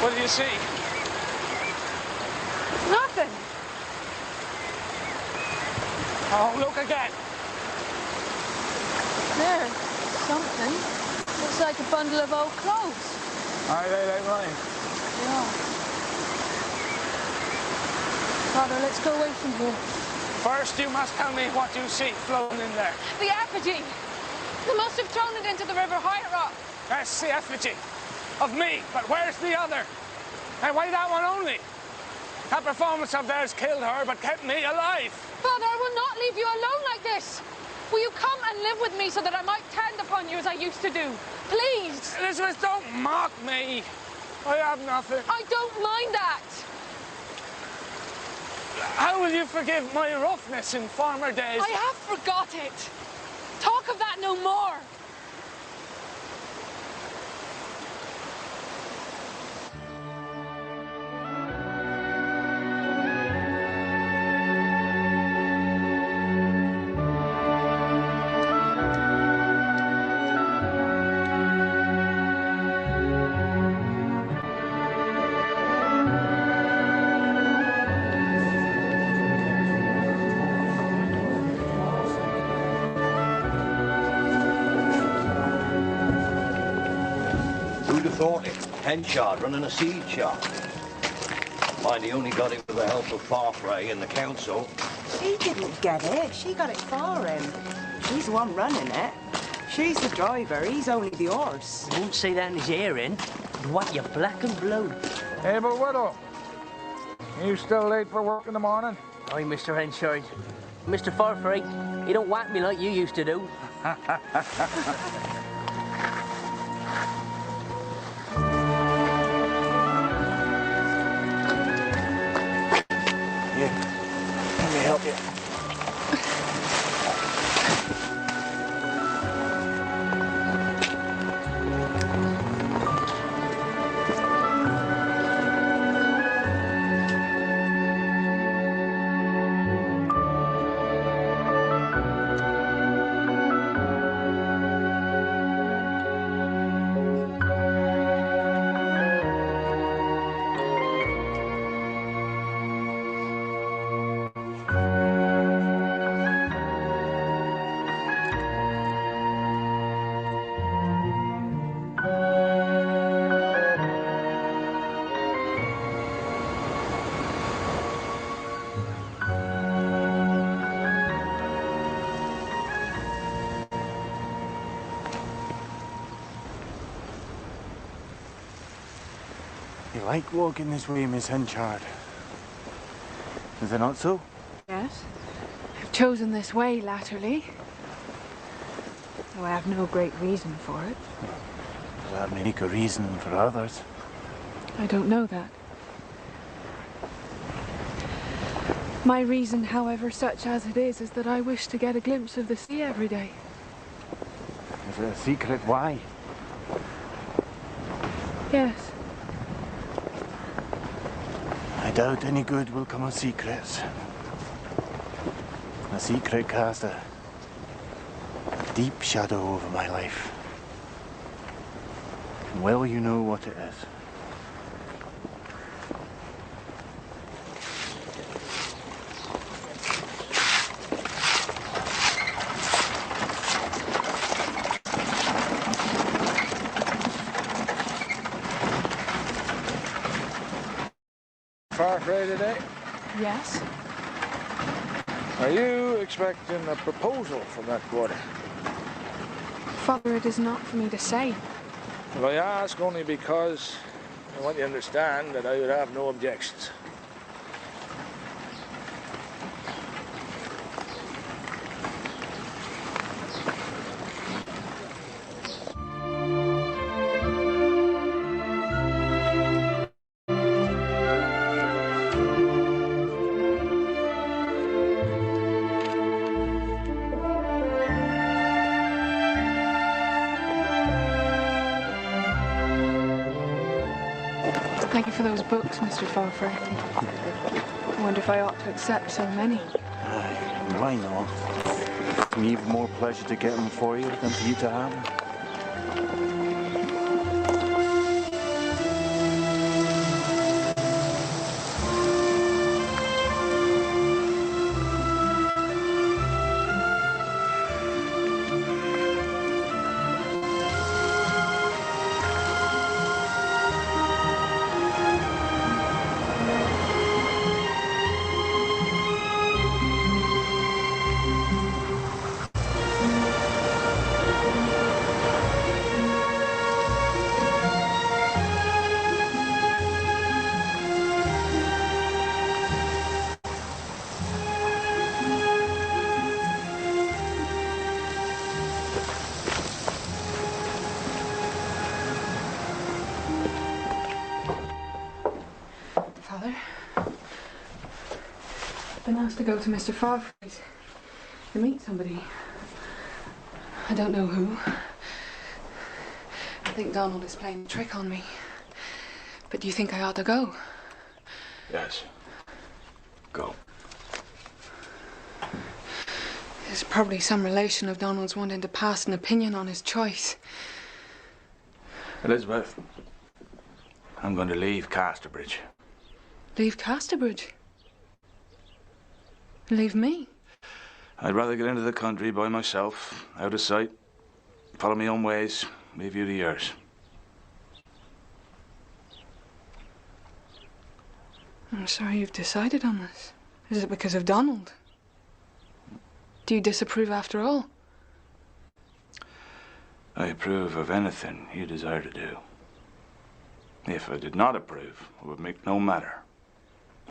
What do you see? Oh, look again. There, something. Looks like a bundle of old clothes. Are they like mine? Yeah. Father, let's go away from here. First, you must tell me what you see floating in there. The effigy. They must have thrown it into the river higher up. That's the effigy of me, but where's the other? And why that one only? That performance of theirs killed her, but kept me alive. Father, I will not leave you alone like this. Will you come and live with me so that I might tend upon you as I used to do? Please. Elizabeth, don't mock me. I have nothing. I don't mind that. How will you forgive my roughness in former days? I have forgot it. Talk of that no more. Who'd have thought it? Henchard running a seed shop. Mind, he only got it with the help of Farfrae and the council. She didn't get it. She got it for him. She's the one running it. She's the driver. He's only the horse. You won't say that in his hearing. What, you black and blue? Hey, but Widow, you still late for work in the morning? Aye, Mr. Henchard. Mr. Farfrae, you don't whack me like you used to do. Let me help you. You like walking this way, Miss Henchard? Is it not so? Yes. I've chosen this way latterly. Though I have no great reason for it. Does that make a reason for others? I don't know that. My reason, however, such as it is that I wish to get a glimpse of the sea every day. Is it a secret why? Yes. I doubt any good will come of secrets. A secret casts a deep shadow over my life. And well you know what it is. Farfrae today? Yes. Are you expecting a proposal from that quarter? Father, it is not for me to say. Well, I ask only because I want you to understand that I would have no objections. Thank you for those books, Mr. Farfrae. I wonder if I ought to accept so many. Aye, why not? It's me even more pleasure to get them for you than for you to have them. been asked to go to Mr. Farfrae's to meet somebody. I don't know who. I think Donald is playing a trick on me. But do you think I ought to go? Yes. Go. There's probably some relation of Donald's wanting to pass an opinion on his choice. Elizabeth, I'm going to leave Casterbridge. Leave Casterbridge? Leave me? I'd rather get into the country by myself, out of sight, follow my own ways, leave you to yours. I'm sorry you've decided on this. Is it because of Donald? Do you disapprove after all? I approve of anything you desire to do. If I did not approve, it would make no matter.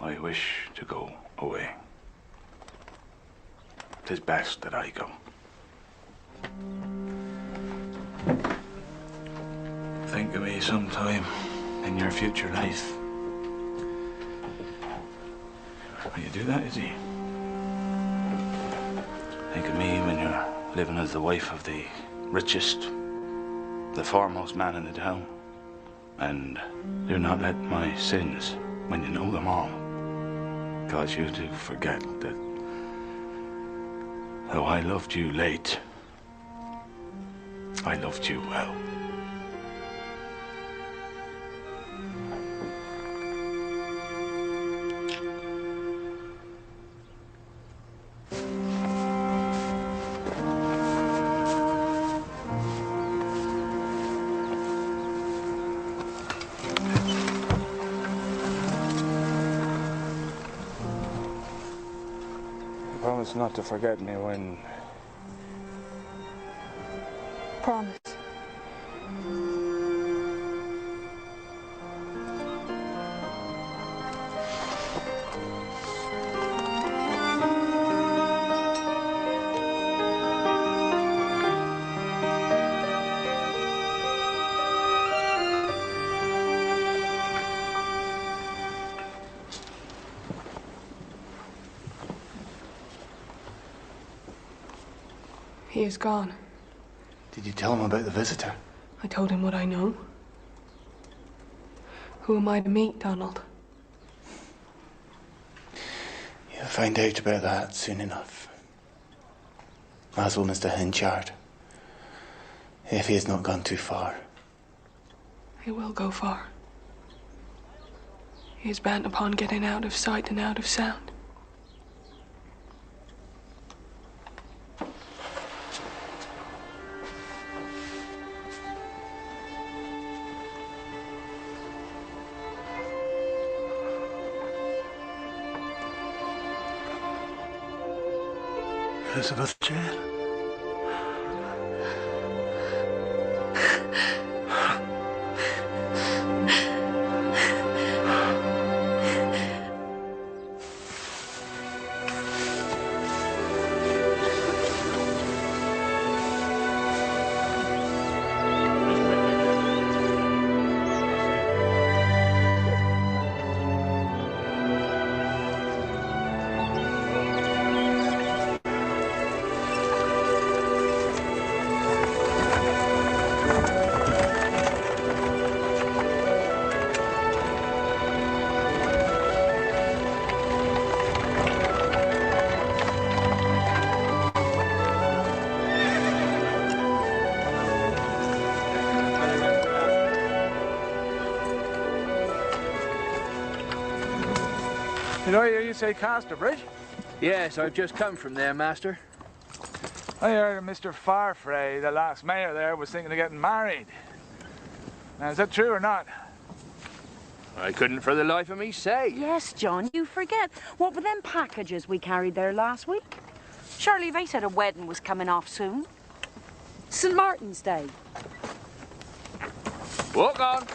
I wish to go away. 'Tis best that I go. Think of me sometime in your future life. Will you do that, Izzy? Think of me when you're living as the wife of the richest, the foremost man in the town. And do not let my sins, when you know them all, cause you to forget that though I loved you late, I loved you well. Promise not to forget me when... Promise. He is gone. Did you tell him about the visitor? I told him what I know. Who am I to meet, Donald? You'll find out about that soon enough. As will Mr. Henchard. If he has not gone too far. He will go far. He is bent upon getting out of sight and out of sound. Elizabeth Jane. Did I hear you say Casterbridge? Yes, I've just come from there, Master. I heard Mr. Farfrae, the last mayor there, was thinking of getting married. Now, is that true or not? I couldn't for the life of me say. Yes, John, you forget. What were them packages we carried there last week? Surely they said a wedding was coming off soon. St. Martin's Day. Walk on.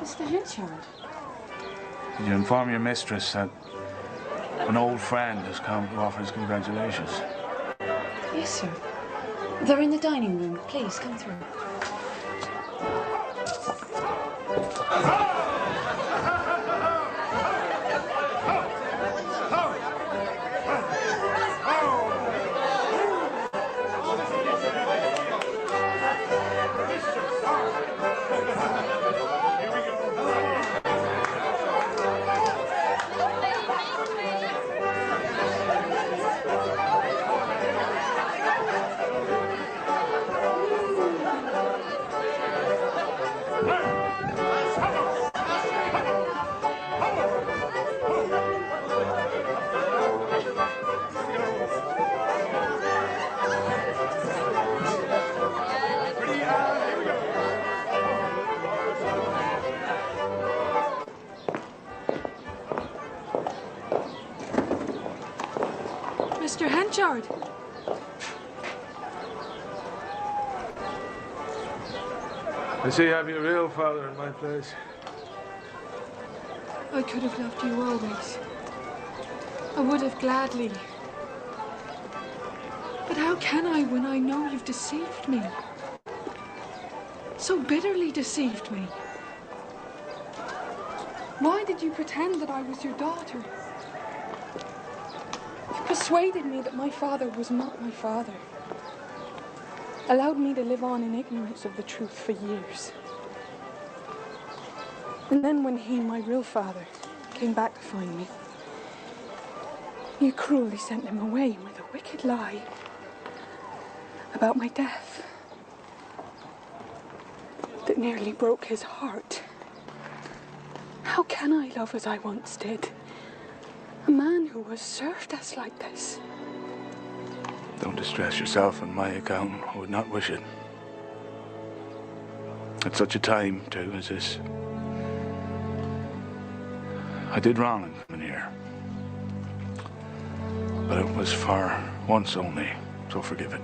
Mr. Henchard. Did you inform your mistress that an old friend has come to offer his congratulations? Yes, sir. They're in the dining room. Please, come through. Mr. Henchard. I see you have your real father in my place. I could have loved you always. I would have gladly. But how can I when I know you've deceived me? So bitterly deceived me. Why did you pretend that I was your daughter? You persuaded me that my father was not my father. Allowed me to live on in ignorance of the truth for years. And then when he, my real father, came back to find me, you cruelly sent him away with a wicked lie about my death that nearly broke his heart. How can I love as I once did? A man who has served us like this. Don't distress yourself on my account. I would not wish it. At such a time, too, as this. I did wrong in coming here. But it was for once only, so forgive it.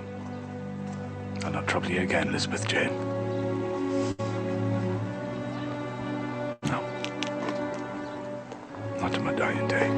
I'll not trouble you again, Elizabeth Jane. No. Not to my dying day.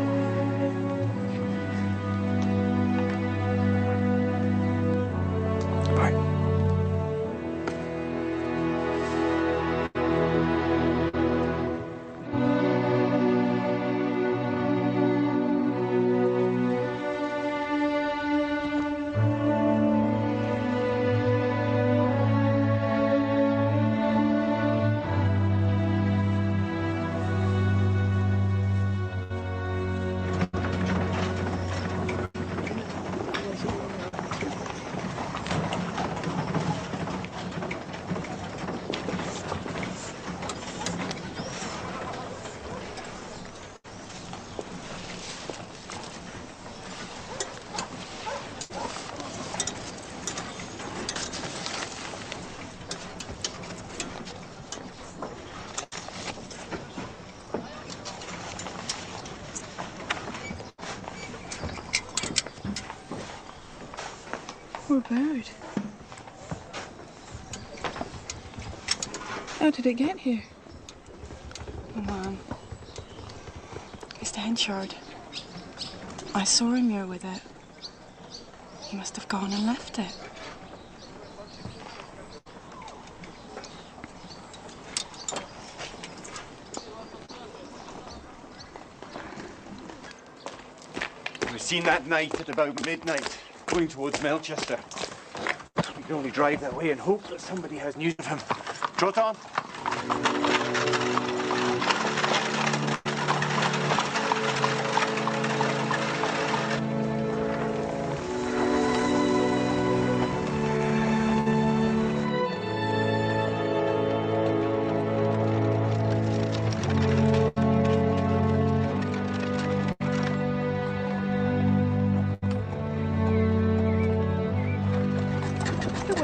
Poor bird. How did it get here? Oh, man. Mr. Henchard. I saw him here with it. He must have gone and left it. I was seen that night at about midnight, going towards Melchester. We can only drive that way and hope that somebody has news of him. Trot on.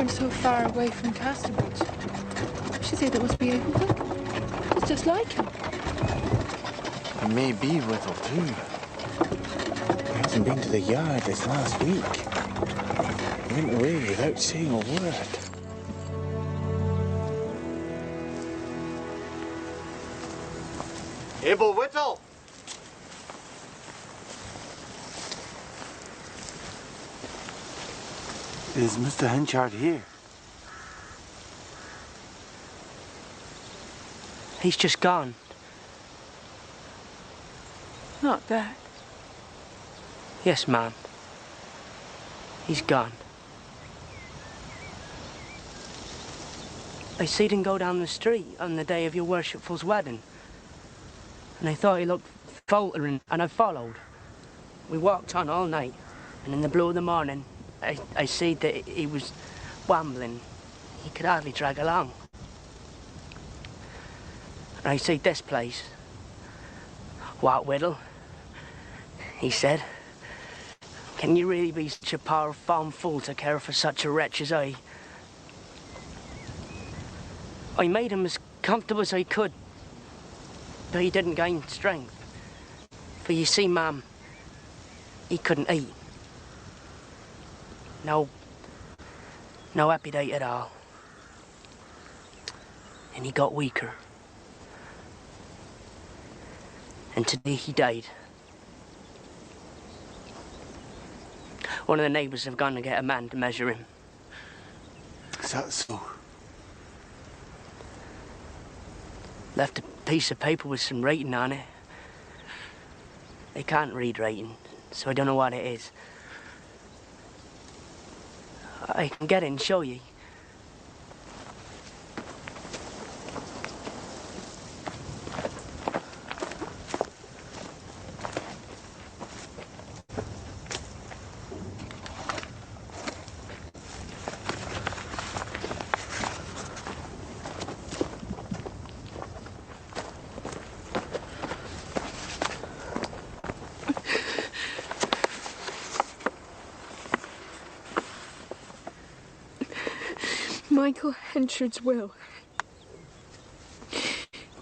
So far away from Casterbridge. She said it must be Avonville. It's just like him. He may be Whittle too. He hasn't been to the yard this last week. He went away without saying a word. Abel Whittle! Is Mr. Henchard here? He's just gone. Not dead. Yes, ma'am. He's gone. I seen him go down the street on the day of your worshipful's wedding. And I thought he looked faltering, and I followed. We walked on all night, and in the blue of the morning, I see that he was wambling. He could hardly drag along. And I see this place. What, Whittle? He said. Can you really be such a poor fond fool to care for such a wretch as I? I made him as comfortable as I could, but he didn't gain strength. For you see, ma'am, he couldn't eat. No appetite at all. And he got weaker. And today he died. One of the neighbours have gone to get a man to measure him. Is that so? Left a piece of paper with some writing on it. They can't read writing, so I don't know what it is. I can get it and show you. Michael Henchard's will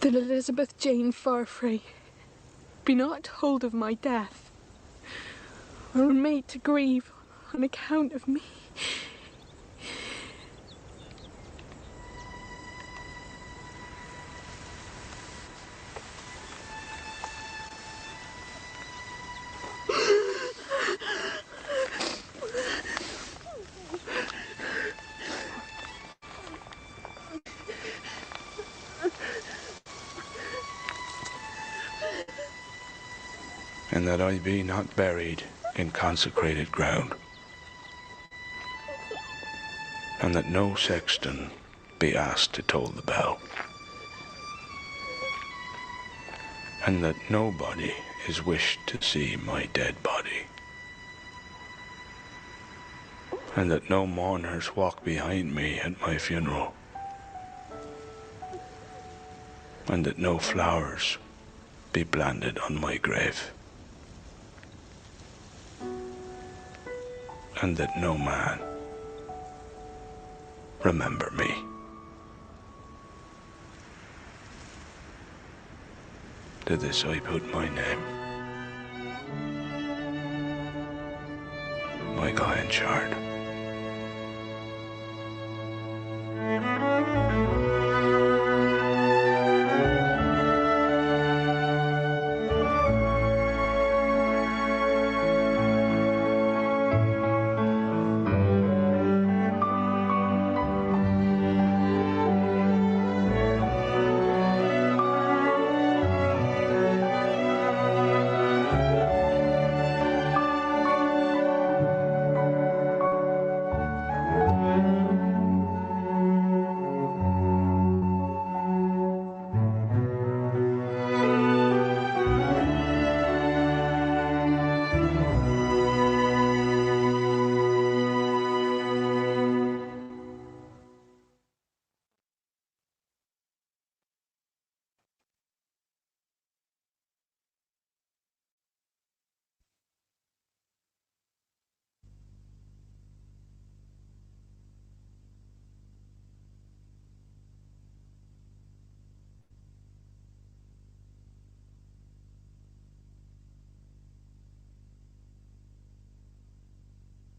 that Elizabeth Jane Farfrae be not told of my death, or made to grieve on account of me. And that I be not buried in consecrated ground, and that no sexton be asked to toll the bell, and that nobody is wished to see my dead body, and that no mourners walk behind me at my funeral, and that no flowers be planted on my grave, and that no man remember me. To this I put my name, Michael Henchard.